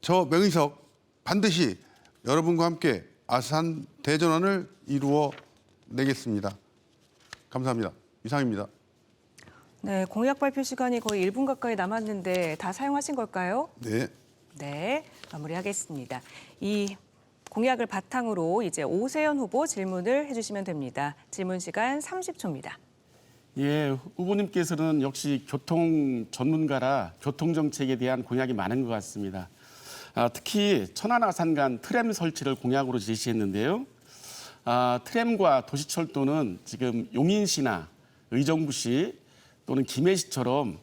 저 명희석 반드시 여러분과 함께 아산 대전환을 이루어 내겠습니다. 감사합니다. 이상입니다. 네, 공약 발표 시간이 거의 1분 가까이 남았는데 다 사용하신 걸까요? 네. 네, 마무리하겠습니다. 이 공약을 바탕으로 이제 오세현 후보 질문을 해주시면 됩니다. 질문 시간 30초입니다. 예, 후보님께서는 역시 교통 전문가라 교통 정책에 대한 공약이 많은 것 같습니다. 특히 천안 아산 간 트램 설치를 공약으로 제시했는데요. 트램과 도시철도는 지금 용인시나 의정부시 또는 김해시처럼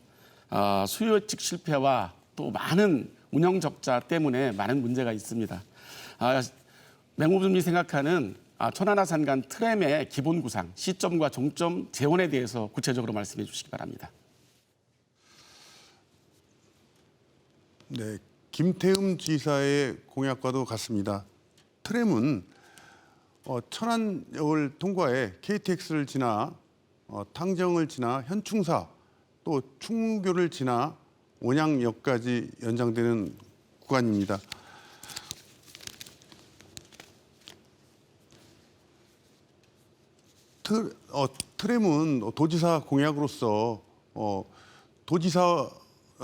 수요 예측 실패와 또 많은 운영 적자 때문에 많은 문제가 있습니다. 맹 후보님이 생각하는 천안 아산 간 트램의 기본 구상, 시점과 종점 재원에 대해서 구체적으로 말씀해 주시기 바랍니다. 네, 김태흠 지사의 공약과도 같습니다. 트램은 천안역을 통과해 KTX를 지나 탕정을 지나 현충사 또 충무교를 지나 온양역까지 연장되는 구간입니다. 트램은 도지사 공약으로서 도지사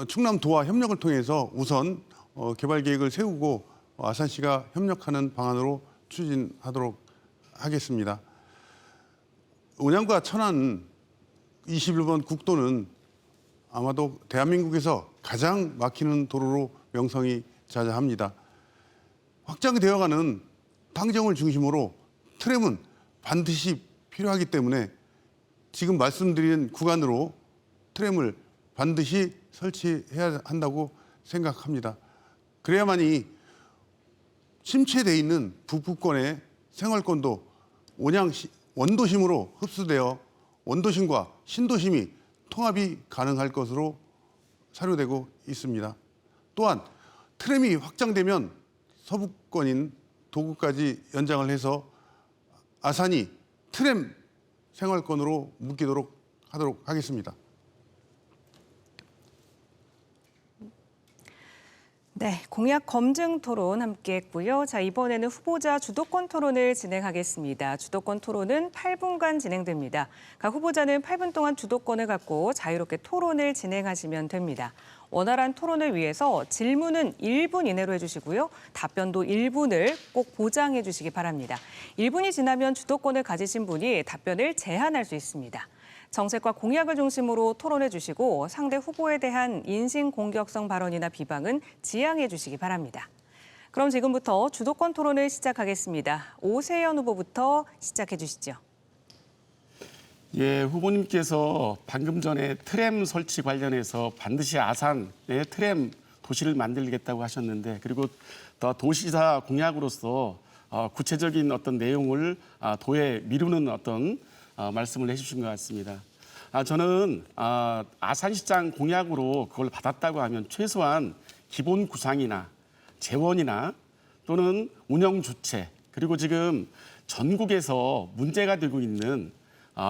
충남도와 협력을 통해서 우선 개발 계획을 세우고 아산시가 협력하는 방안으로 추진하도록 하겠습니다. 온양과 천안 21번 국도는 아마도 대한민국에서 가장 막히는 도로로 명성이 자자합니다. 확장되어가는 탕정을 중심으로 트램은 반드시 필요하기 때문에 지금 말씀드린 구간으로 트램을 반드시 설치해야 한다고 생각합니다. 그래야만이 침체되어 있는 북부권의 생활권도 온양 원도심으로 흡수되어 원도심과 신도심이 통합이 가능할 것으로 사료되고 있습니다. 또한 트램이 확장되면 서부권인 도구까지 연장을 해서 아산이 트램 생활권으로 묶이도록 하도록 하겠습니다. 네, 공약 검증 토론 함께 했고요. 자, 이번에는 후보자 주도권 토론을 진행하겠습니다. 주도권 토론은 8분간 진행됩니다. 각 후보자는 8분 동안 주도권을 갖고 자유롭게 토론을 진행하시면 됩니다. 원활한 토론을 위해서 질문은 1분 이내로 해주시고요. 답변도 1분을 꼭 보장해 주시기 바랍니다. 1분이 지나면 주도권을 가지신 분이 답변을 제한할 수 있습니다. 정책과 공약을 중심으로 토론해 주시고 상대 후보에 대한 인신공격성 발언이나 비방은 지양해 주시기 바랍니다. 그럼 지금부터 주도권 토론을 시작하겠습니다. 오세현 후보부터 시작해 주시죠. 예, 후보님께서 방금 전에 트램 설치 관련해서 반드시 아산에 트램 도시를 만들겠다고 하셨는데, 그리고 더 도시사 공약으로서 구체적인 어떤 내용을 도에 미루는 어떤 말씀을 해주신 것 같습니다. 저는 아산시장 공약으로 그걸 받았다고 하면 최소한 기본 구상이나 재원이나 또는 운영 주체, 그리고 지금 전국에서 문제가 되고 있는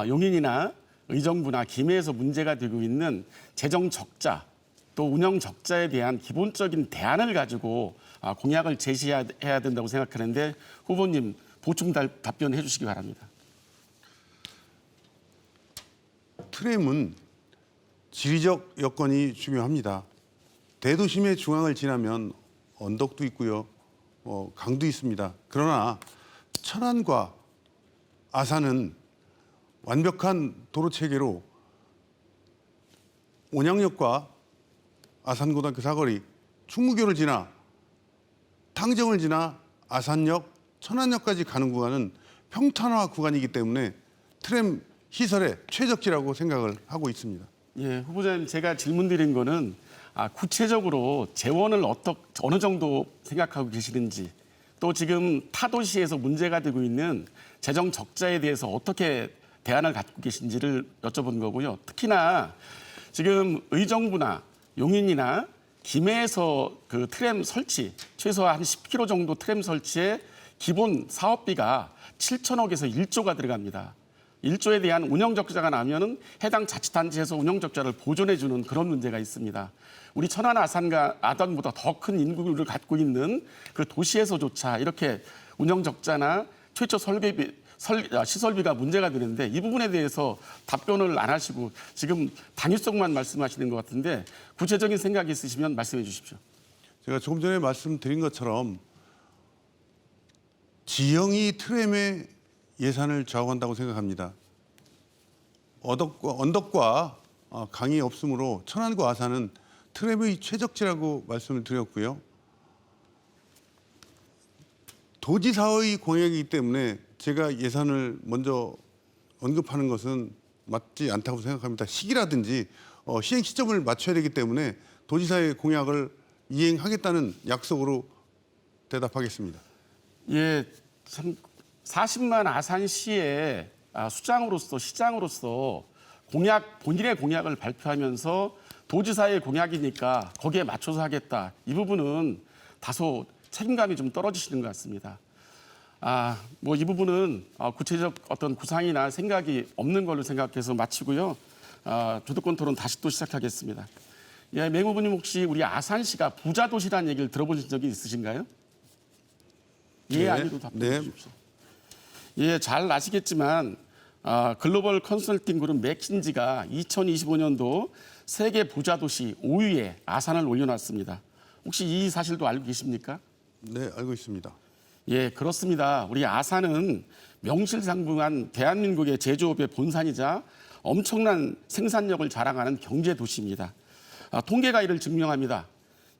용인이나 의정부나 김해에서 문제가 되고 있는 재정 적자 또 운영 적자에 대한 기본적인 대안을 가지고 공약을 제시해야 된다고 생각하는데, 후보님 보충 답변해 주시기 바랍니다. 트램은 지리적 여건이 중요합니다. 대도심의 중앙을 지나면 언덕도 있고요, 강도 있습니다. 그러나 천안과 아산은 완벽한 도로 체계로 온양역과 아산고등학교 사거리, 충무교를 지나 탕정을 지나 아산역, 천안역까지 가는 구간은 평탄화 구간이기 때문에 트램 시설의 최적지라고 생각을 하고 있습니다. 예, 후보자님, 제가 질문드린 거는 구체적으로 재원을 어느 정도 생각하고 계시는지, 또 지금 타 도시에서 문제가 되고 있는 재정 적자에 대해서 어떻게 대안을 갖고 계신지를 여쭤본 거고요. 특히나 지금 의정부나 용인이나 김해에서 그 트램 설치, 최소한 한 10km 정도 트램 설치에 기본 사업비가 7천억에서 1조가 들어갑니다. 1조에 대한 운영 적자가 나면은 해당 자치단체에서 운영 적자를 보존해 주는 그런 문제가 있습니다. 우리 천안 아산과 아산보다 더 큰 인구를 갖고 있는 그 도시에서조차 이렇게 운영 적자나 최초 시설비가 문제가 되는데, 이 부분에 대해서 답변을 안 하시고 지금 당위성만 말씀하시는 것 같은데, 구체적인 생각이 있으시면 말씀해 주십시오. 제가 조금 전에 말씀드린 것처럼 지형이 트램의 예산을 좌우한다고 생각합니다. 언덕과 강이 없으므로 천안과 아산은 트램의 최적지라고 말씀을 드렸고요. 도지사의 공약이기 때문에 제가 예산을 먼저 언급하는 것은 맞지 않다고 생각합니다. 시기라든지 시행 시점을 맞춰야 되기 때문에 도지사의 공약을 이행하겠다는 약속으로 대답하겠습니다. 예, 참 40만 아산시의 수장으로서, 시장으로서 본인의 공약을 발표하면서 도지사의 공약이니까 거기에 맞춰서 하겠다, 이 부분은 다소 책임감이 좀 떨어지시는 것 같습니다. 이 부분은 구체적 어떤 구상이나 생각이 없는 걸로 생각해서 마치고요. 주도권 토론 다시 또 시작하겠습니다. 예, 맹 후보님, 혹시 우리 아산시가 부자 도시라는 얘기를 들어보신 적이 있으신가요? 예, 아니로 답변해 주십시오. 예, 잘 아시겠지만 글로벌 컨설팅 그룹 맥킨지가 2025년도 세계 부자 도시 5위에 아산을 올려놨습니다. 혹시 이 사실도 알고 계십니까? 네, 알고 있습니다. 예, 그렇습니다. 우리 아산은 명실상부한 대한민국의 제조업의 본산이자 엄청난 생산력을 자랑하는 경제 도시입니다. 통계가 이를 증명합니다.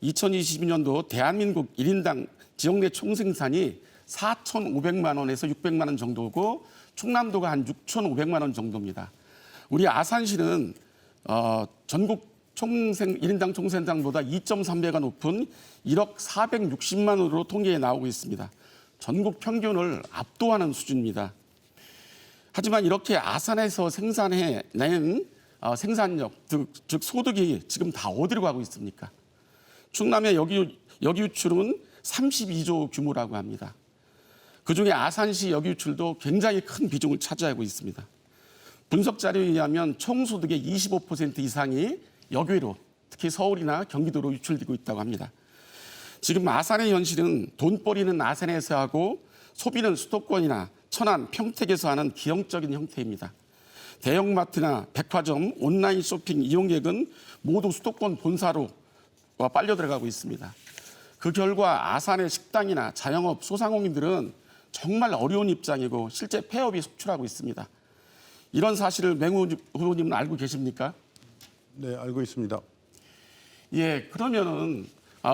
2022년도 대한민국 1인당 지역 내 총생산이 4,500만 원에서 600만 원 정도고, 충남도가 한 6,500만 원 정도입니다. 우리 아산시는 전국 1인당 총생산보다 2.3배가 높은 1억 460만 원으로 통계에 나오고 있습니다. 전국 평균을 압도하는 수준입니다. 하지만 이렇게 아산에서 생산해낸 생산력, 즉 소득이 지금 다 어디로 가고 있습니까? 충남의 여기 유출은 32조 규모라고 합니다. 그중에 아산시 여기 유출도 굉장히 큰 비중을 차지하고 있습니다. 분석 자료에 의하면 총 소득의 25% 이상이 여기로, 특히 서울이나 경기도로 유출되고 있다고 합니다. 지금 아산의 현실은 돈벌이는 아산에서 하고 소비는 수도권이나 천안, 평택에서 하는 기형적인 형태입니다. 대형마트나 백화점, 온라인 쇼핑 이용객은 모두 수도권 본사로 빨려 들어가고 있습니다. 그 결과 아산의 식당이나 자영업, 소상공인들은 정말 어려운 입장이고 실제 폐업이 속출하고 있습니다. 이런 사실을 맹 후보님은 알고 계십니까? 네, 알고 있습니다. 예, 그러면은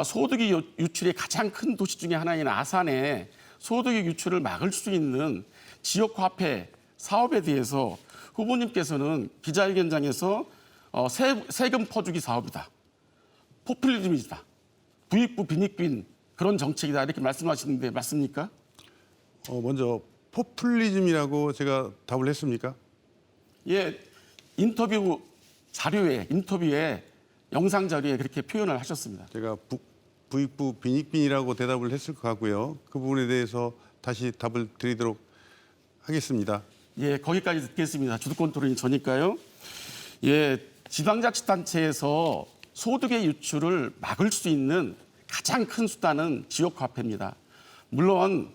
소득이 유출이 가장 큰 도시 중에 하나인 아산에 소득의 유출을 막을 수 있는 지역화폐 사업에 대해서 후보님께서는 기자회견장에서 세금 퍼주기 사업이다, 포퓰리즘이다, 부익부 빈익빈 그런 정책이다 이렇게 말씀하시는데 맞습니까? 먼저 포퓰리즘이라고 제가 답을 했습니까? 예, 인터뷰에 영상 자료에 그렇게 표현을 하셨습니다. 제가 부익부 빈익빈이라고 대답을 했을 것 같고요. 그 부분에 대해서 다시 답을 드리도록 하겠습니다. 예, 거기까지 듣겠습니다. 주도권 토론이 저니까요. 예, 지방자치단체에서 소득의 유출을 막을 수 있는 가장 큰 수단은 지역화폐입니다. 물론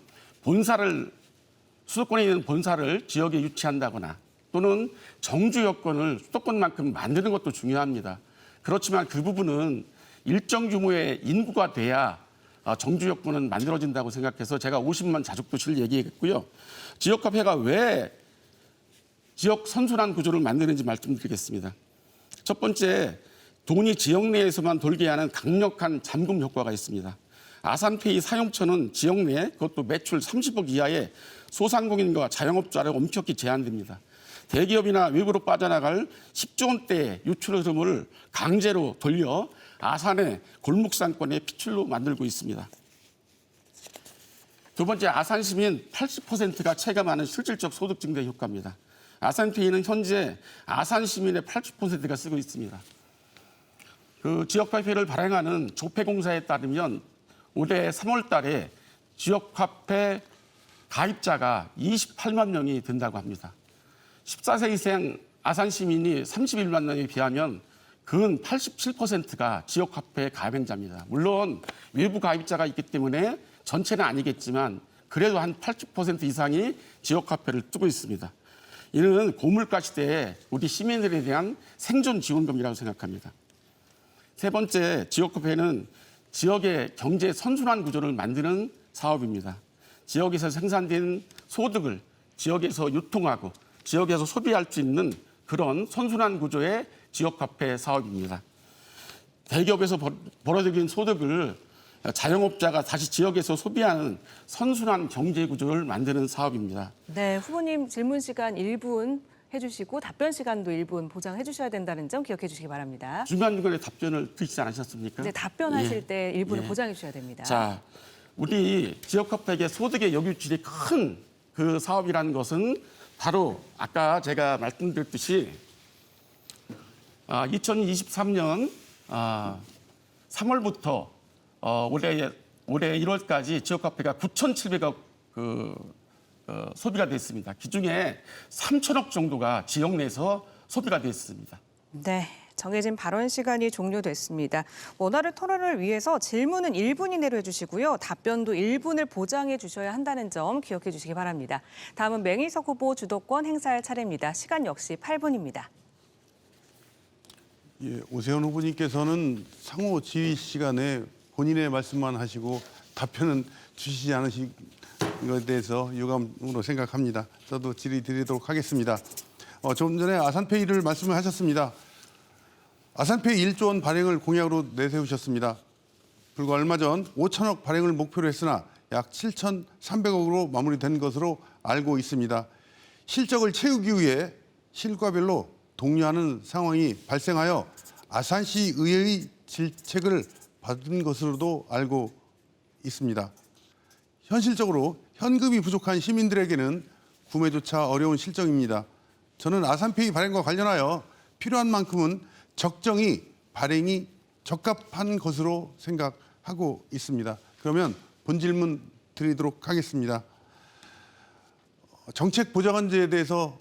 수도권에 있는 본사를 지역에 유치한다거나 또는 정주 여건을 수도권만큼 만드는 것도 중요합니다. 그렇지만 그 부분은 일정 규모의 인구가 돼야 정주 여건은 만들어진다고 생각해서 제가 50만 자족도시를 얘기했고요. 지역화폐가 왜 지역 선순환 구조를 만드는지 말씀드리겠습니다. 첫 번째, 돈이 지역 내에서만 돌게 하는 강력한 잠금 효과가 있습니다. 아산페이 사용처는 지역 내 그것도 매출 30억 이하의 소상공인과 자영업자를 엄격히 제한됩니다. 대기업이나 외부로 빠져나갈 10조 원대의 유출 흐름을 강제로 돌려 아산의 골목상권의 피출로 만들고 있습니다. 두 번째, 아산 시민 80%가 체감하는 실질적 소득 증대 효과입니다. 아산페이는 현재 아산 시민의 80%가 쓰고 있습니다. 그 지역화폐를 발행하는 조폐공사에 따르면 올해 3월 달에 지역화폐 가입자가 28만 명이 된다고 합니다. 14세 이상 아산 시민이 31만 명에 비하면 근 87%가 지역화폐 가입자입니다. 물론 외부 가입자가 있기 때문에 전체는 아니겠지만 그래도 한 80% 이상이 지역화폐를 쓰고 있습니다. 이는 고물가 시대에 우리 시민들에 대한 생존 지원금이라고 생각합니다. 세 번째, 지역화폐는 지역의 경제 선순환 구조를 만드는 사업입니다. 지역에서 생산된 소득을 지역에서 유통하고 지역에서 소비할 수 있는 그런 선순환 구조의 지역화폐 사업입니다. 대기업에서 벌어들인 소득을 자영업자가 다시 지역에서 소비하는 선순환 경제 구조를 만드는 사업입니다. 네, 후보님 질문 시간 1분 해주시고 답변 시간도 1분 보장해 주셔야 된다는 점 기억해 주시기 바랍니다. 중간중간에 답변을 드리지 않으셨습니까? 네, 답변하실 때 1분을 예. 보장해 주셔야 됩니다. 자, 우리 지역화폐의 소득의 역유출이 큰 그 사업이라는 것은 바로 아까 제가 말씀드렸듯이 2023년 3월부터 올해 1월까지 지역화폐가 9,700억 소비가 됐습니다. 그중에 3천억 정도가 지역 내에서 소비가 됐습니다. 네, 정해진 발언 시간이 종료됐습니다. 원활한 토론을 위해서 질문은 1분 이내로 해주시고요. 답변도 1분을 보장해 주셔야 한다는 점 기억해 주시기 바랍니다. 다음은 맹희석 후보 주도권 행사할 차례입니다. 시간 역시 8분입니다. 예, 오세훈 후보님께서는 상호 지휘 시간에 본인의 말씀만 하시고 답변은 주시지 않으신 것에 대해서 유감으로 생각합니다. 저도 질의드리도록 하겠습니다. 좀 전에 아산페이를 말씀을 하셨습니다. 아산페이 1조 원 발행을 공약으로 내세우셨습니다. 불과 얼마 전 5천억 발행을 목표로 했으나 약 7,300억으로 마무리된 것으로 알고 있습니다. 실적을 채우기 위해 실과별로 독려하는 상황이 발생하여 아산시 의회의 질책을 받은 것으로도 알고 있습니다. 현실적으로 현금이 부족한 시민들에게는 구매조차 어려운 실정입니다. 저는 아산페이 발행과 관련하여 필요한 만큼은 적정히 발행이 적합한 것으로 생각하고 있습니다. 그러면 본 질문 드리도록 하겠습니다. 정책 보좌관제에 대해서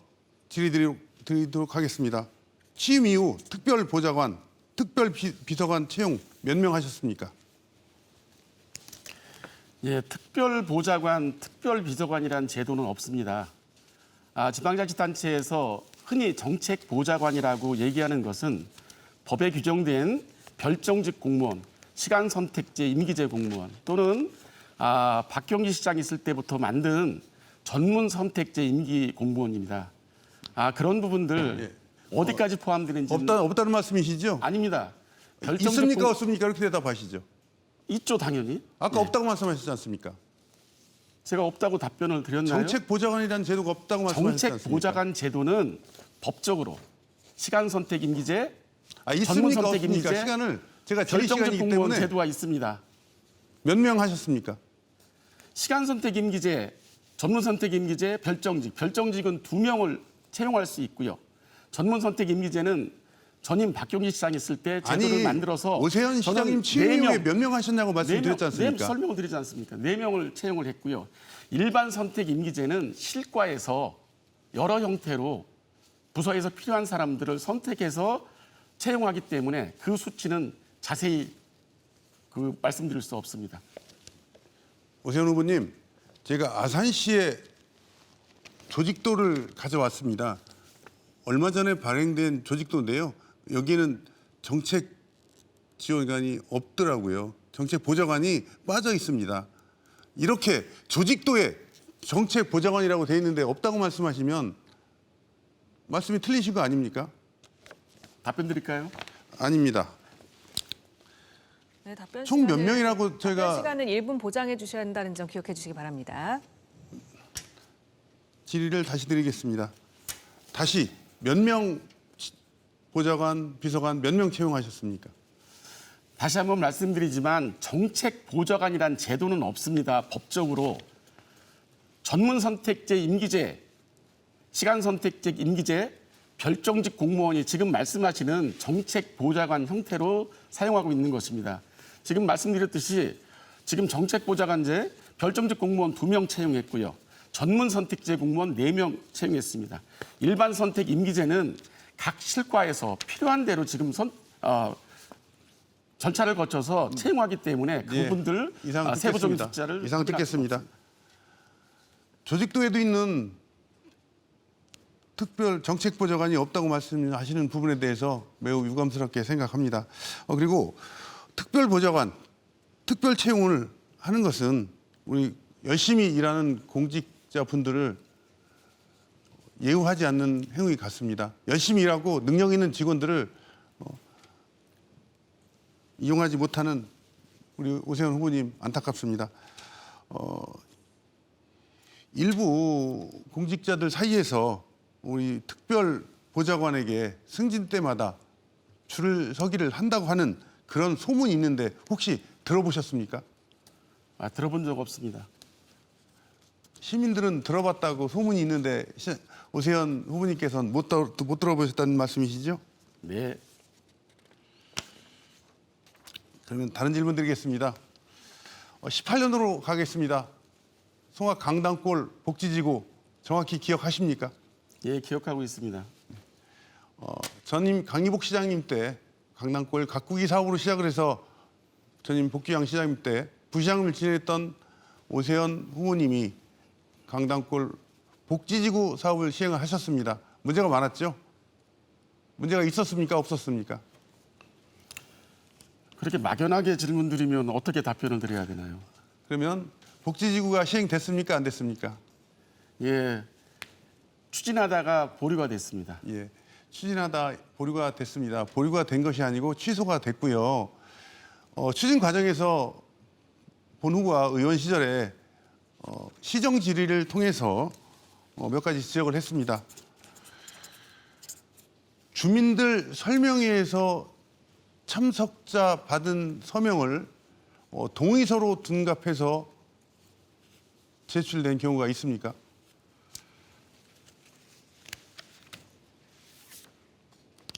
질의드리도록 하겠습니다. 취임 이후 특별보좌관, 특별비서관 채용 몇 명 하셨습니까? 예, 특별보좌관, 특별비서관이라는 제도는 없습니다. 지방자치단체에서 흔히 정책보좌관이라고 얘기하는 것은 법에 규정된 별정직 공무원, 시간선택제 임기제 공무원 또는 박경지 시장이 있을 때부터 만든 전문선택제 임기 공무원입니다. 그런 부분들 어디까지 포함되는지 없다는 말씀이시죠? 아닙니다. 별정직 있습니까 없습니까? 이렇게 대답하시죠. 있죠, 당연히. 아까 없다고 말씀하셨지 않습니까? 제가 없다고 답변을 드렸나요? 정책보좌관이라는 제도가 없다고 말씀하셨지 않습니까? 정책보좌관 제도는 법적으로 시간선택 임기제, 있습니까 전문선택 없습니까? 임기제, 시간을 제가 제 별정직 시간이기 공무원 때문에 제도가 있습니다. 몇 명 하셨습니까? 시간선택 임기제, 전문선택 임기제, 별정직은 2명을 채용할 수 있고요. 전문선택 임기제는 전임 박경지 시장이 있을 때 제도를 만들어서 오세훈 시장님 취임 이후에 몇 명 하셨냐고 말씀드렸지 않습니까? 설명을 드리지 않습니까? 4명을 채용을 했고요. 일반 선택 임기제는 실과에서 여러 형태로 부서에서 필요한 사람들을 선택해서 채용하기 때문에 그 수치는 자세히 말씀드릴 수 없습니다. 오세훈 후보님, 제가 아산시의 조직도를 가져왔습니다. 얼마 전에 발행된 조직도인데요. 여기는 정책 지원관이 없더라고요. 정책 보좌관이 빠져 있습니다. 이렇게 조직도에 정책 보좌관이라고 돼 있는데 없다고 말씀하시면 말씀이 틀리신 거 아닙니까? 답변 드릴까요? 아닙니다. 네, 답변 총 몇 시간을- 명이라고 답변 저희가 시간은 1분 보장해 주셔야 한다는 점 기억해 주시기 바랍니다. 질의를 다시 드리겠습니다. 다시 몇 명 보좌관, 비서관 몇 명 채용하셨습니까? 다시 한번 말씀드리지만 정책보좌관이란 제도는 없습니다. 법적으로. 전문선택제 임기제, 시간선택제 임기제, 별정직 공무원이 지금 말씀하시는 정책보좌관 형태로 사용하고 있는 것입니다. 지금 말씀드렸듯이 지금 정책보좌관제, 별정직 공무원 2명 채용했고요. 전문선택제 공무원 4명 채용했습니다. 일반 선택 임기제는 각 실과에서 필요한 대로 지금 절차를 거쳐서 채용하기 때문에 그분들 이상 세부적인 듣겠습니다. 숫자를 이상 듣겠습니다. 조직도에도 있는 특별 정책보좌관이 없다고 말씀하시는 부분에 대해서 매우 유감스럽게 생각합니다. 그리고 특별보좌관, 특별 채용을 하는 것은 우리 열심히 일하는 공직자분들을 예우하지 않는 행위 같습니다. 열심히 일하고 능력 있는 직원들을 이용하지 못하는 우리 오세훈 후보님 안타깝습니다. 일부 공직자들 사이에서 우리 특별 보좌관에게 승진 때마다 줄을 서기를 한다고 하는 그런 소문이 있는데 혹시 들어보셨습니까? 들어본 적 없습니다. 시민들은 들어봤다고 소문이 있는데 오세훈 후보님께서는 못 들어보셨다는 말씀이시죠? 네. 그러면 다른 질문 드리겠습니다. 18년으로 가겠습니다. 송악 강당골 복지지구 정확히 기억하십니까? 예, 기억하고 있습니다. 전임 강희복 시장님 때 강남골 가꾸기 사업으로 시작을 해서 전임 복귀양 시장님 때 부시장을 지냈던 오세훈 후보님이 강남골 복지지구 사업을 시행을 하셨습니다. 문제가 많았죠? 문제가 있었습니까? 없었습니까? 그렇게 막연하게 질문 드리면 어떻게 답변을 드려야 되나요? 그러면 복지지구가 시행됐습니까? 안 됐습니까? 예, 추진하다가 보류가 됐습니다. 예, 추진하다 보류가 됐습니다. 보류가 된 것이 아니고 취소가 됐고요. 추진 과정에서 본 후보가 의원 시절에 시정 질의를 통해서 몇 가지 지적을 했습니다. 주민들 설명회에서 참석자 받은 서명을 동의서로 둔갑해서 제출된 경우가 있습니까?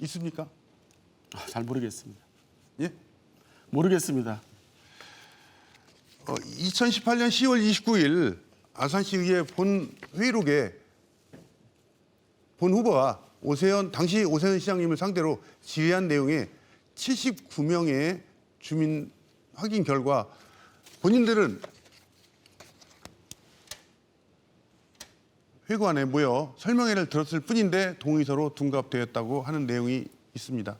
있습니까? 잘 모르겠습니다. 예? 모르겠습니다. 2018년 10월 29일 아산시 의회 본 회의록에 본 후보가 당시 오세훈 시장님을 상대로 질의한 내용에 79명의 주민 확인 결과 본인들은 회관에 모여 설명회를 들었을 뿐인데 동의서로 둔갑되었다고 하는 내용이 있습니다.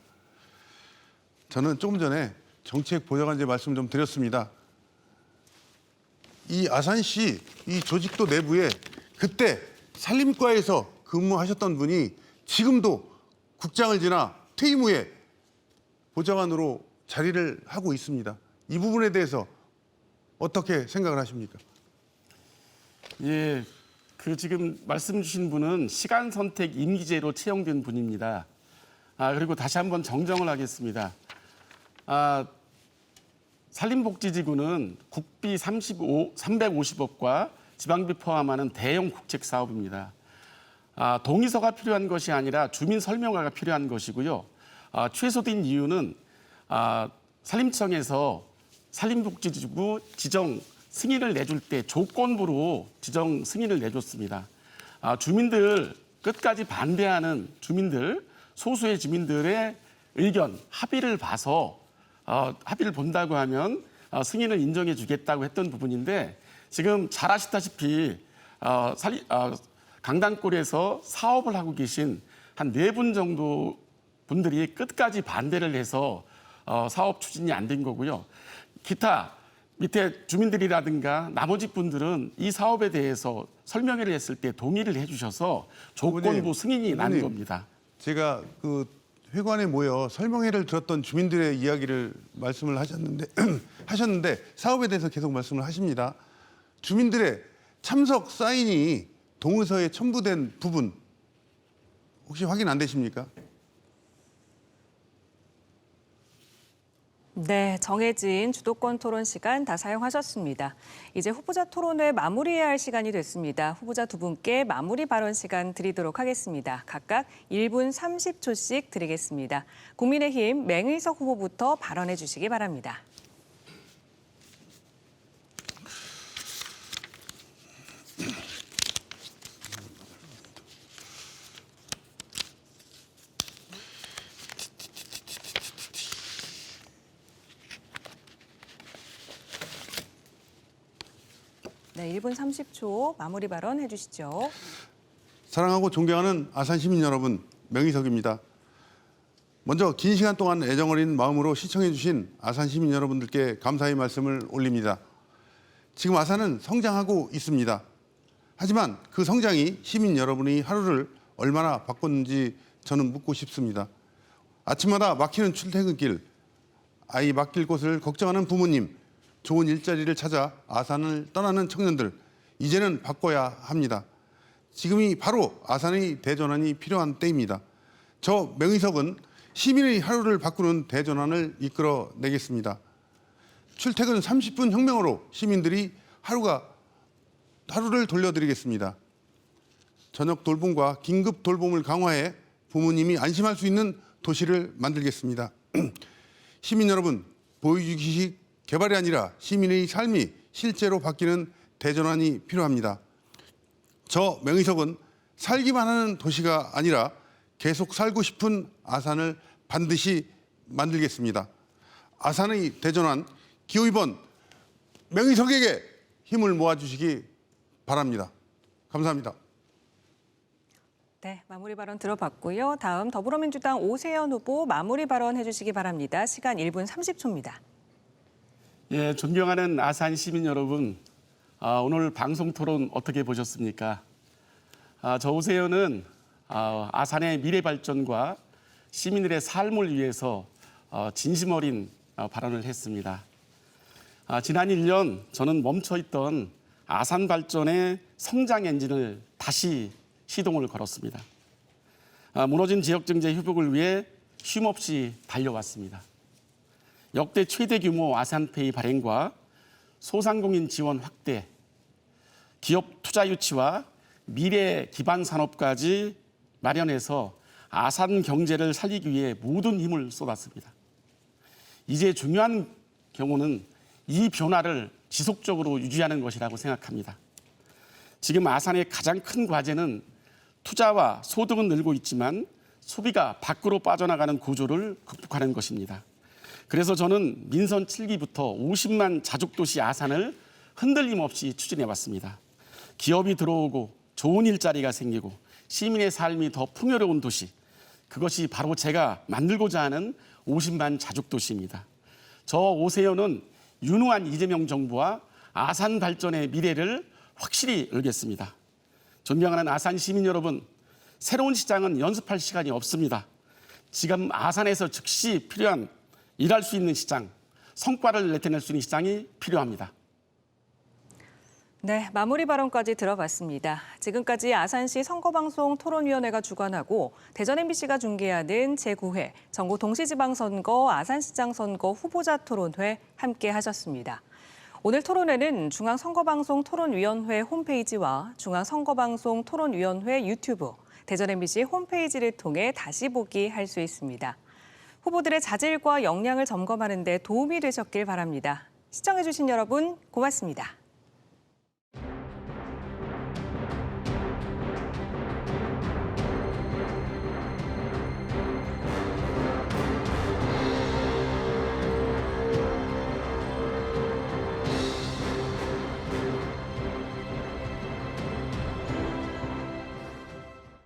저는 조금 전에 정책보좌관제 말씀 좀 드렸습니다. 이 아산시 이 조직도 내부에 그때 산림과에서 근무하셨던 분이 지금도 국장을 지나 퇴임 후에 보좌관으로 자리를 하고 있습니다. 이 부분에 대해서 어떻게 생각을 하십니까? 예, 그 지금 말씀 주신 분은 시간 선택 임기제로 채용된 분입니다. 그리고 다시 한번 정정을 하겠습니다. 산림복지지구는 국비 350억과 지방비 포함하는 대형 국책 사업입니다. 동의서가 필요한 것이 아니라 주민 설명회가 필요한 것이고요. 취소된 이유는 산림청에서 산림복지지구 지정 승인을 내줄 때 조건부로 지정 승인을 내줬습니다. 주민들 끝까지 반대하는 주민들, 소수의 주민들의 의견, 합의를 봐서 합의를 본다고 하면 승인을 인정해 주겠다고 했던 부분인데 지금 잘 아시다시피 강당골에서 사업을 하고 계신 한 4분 정도 분들이 끝까지 반대를 해서 사업 추진이 안 된 거고요. 기타 밑에 주민들이라든가 나머지 분들은 이 사업에 대해서 설명회를 했을 때 동의를 해주셔서 조건부 승인이 난 겁니다. 제가 그 회관에 모여 설명회를 들었던 주민들의 이야기를 말씀을 하셨는데 사업에 대해서 계속 말씀을 하십니다. 주민들의 참석 사인이 동의서에 첨부된 부분 혹시 확인 안 되십니까? 네, 정해진 주도권 토론 시간 다 사용하셨습니다. 이제 후보자 토론회 마무리해야 할 시간이 됐습니다. 후보자 두 분께 마무리 발언 시간 드리도록 하겠습니다. 각각 1분 30초씩 드리겠습니다. 국민의힘 맹의석 후보부터 발언해 주시기 바랍니다. 네, 1분 30초 마무리 발언 해주시죠. 사랑하고 존경하는 아산 시민 여러분, 맹의석입니다. 먼저 긴 시간 동안 애정어린 마음으로 시청해 주신 아산 시민 여러분들께 감사의 말씀을 올립니다. 지금 아산은 성장하고 있습니다. 하지만 그 성장이 시민 여러분이 하루를 얼마나 바꿨는지 저는 묻고 싶습니다. 아침마다 막히는 출퇴근길, 아이 맡길 곳을 걱정하는 부모님, 좋은 일자리를 찾아 아산을 떠나는 청년들, 이제는 바꿔야 합니다. 지금이 바로 아산의 대전환이 필요한 때입니다. 저 맹의석은 시민의 하루를 바꾸는 대전환을 이끌어내겠습니다. 출퇴근 30분 혁명으로 시민들이 하루를 돌려드리겠습니다. 저녁 돌봄과 긴급 돌봄을 강화해 부모님이 안심할 수 있는 도시를 만들겠습니다. 시민 여러분, 보여주기식 개발이 아니라 시민의 삶이 실제로 바뀌는 대전환이 필요합니다. 저 맹의석은 살기만 하는 도시가 아니라 계속 살고 싶은 아산을 반드시 만들겠습니다. 아산의 대전환, 기호 2번 맹의석에게 힘을 모아주시기 바랍니다. 감사합니다. 네, 마무리 발언 들어봤고요. 다음 더불어민주당 오세현 후보 마무리 발언 해주시기 바랍니다. 시간 1분 30초입니다. 예, 존경하는 아산 시민 여러분, 오늘 방송 토론 어떻게 보셨습니까? 저 오세현은 아산의 미래 발전과 시민들의 삶을 위해서 진심 어린 발언을 했습니다. 지난 1년 저는 멈춰있던 아산 발전의 성장 엔진을 다시 시동을 걸었습니다. 무너진 지역 경제 회복을 위해 쉼없이 달려왔습니다. 역대 최대 규모 아산페이 발행과 소상공인 지원 확대, 기업 투자 유치와 미래 기반 산업까지 마련해서 아산 경제를 살리기 위해 모든 힘을 쏟았습니다. 이제 중요한 경우는 이 변화를 지속적으로 유지하는 것이라고 생각합니다. 지금 아산의 가장 큰 과제는 투자와 소득은 늘고 있지만 소비가 밖으로 빠져나가는 구조를 극복하는 것입니다. 그래서 저는 민선 7기부터 50만 자족도시 아산을 흔들림 없이 추진해 왔습니다. 기업이 들어오고 좋은 일자리가 생기고 시민의 삶이 더 풍요로운 도시, 그것이 바로 제가 만들고자 하는 50만 자족 도시입니다. 저 오세훈은 유능한 이재명 정부와 아산 발전의 미래를 확실히 열겠습니다. 존경하는 아산 시민 여러분, 새로운 시장은 연습할 시간이 없습니다. 지금 아산에서 즉시 필요한 일할 수 있는 시장, 성과를 나타낼 수 있는 시장이 필요합니다. 네, 마무리 발언까지 들어봤습니다. 지금까지 아산시 선거방송 토론위원회가 주관하고 대전 MBC가 중계하는 제9회 전국 동시지방선거 아산시장 선거 후보자 토론회 함께 하셨습니다. 오늘 토론회는 중앙선거방송 토론위원회 홈페이지와 중앙선거방송 토론위원회 유튜브, 대전 MBC 홈페이지를 통해 다시 보기 할 수 있습니다. 후보들의 자질과 역량을 점검하는 데 도움이 되셨길 바랍니다. 시청해주신 여러분 고맙습니다.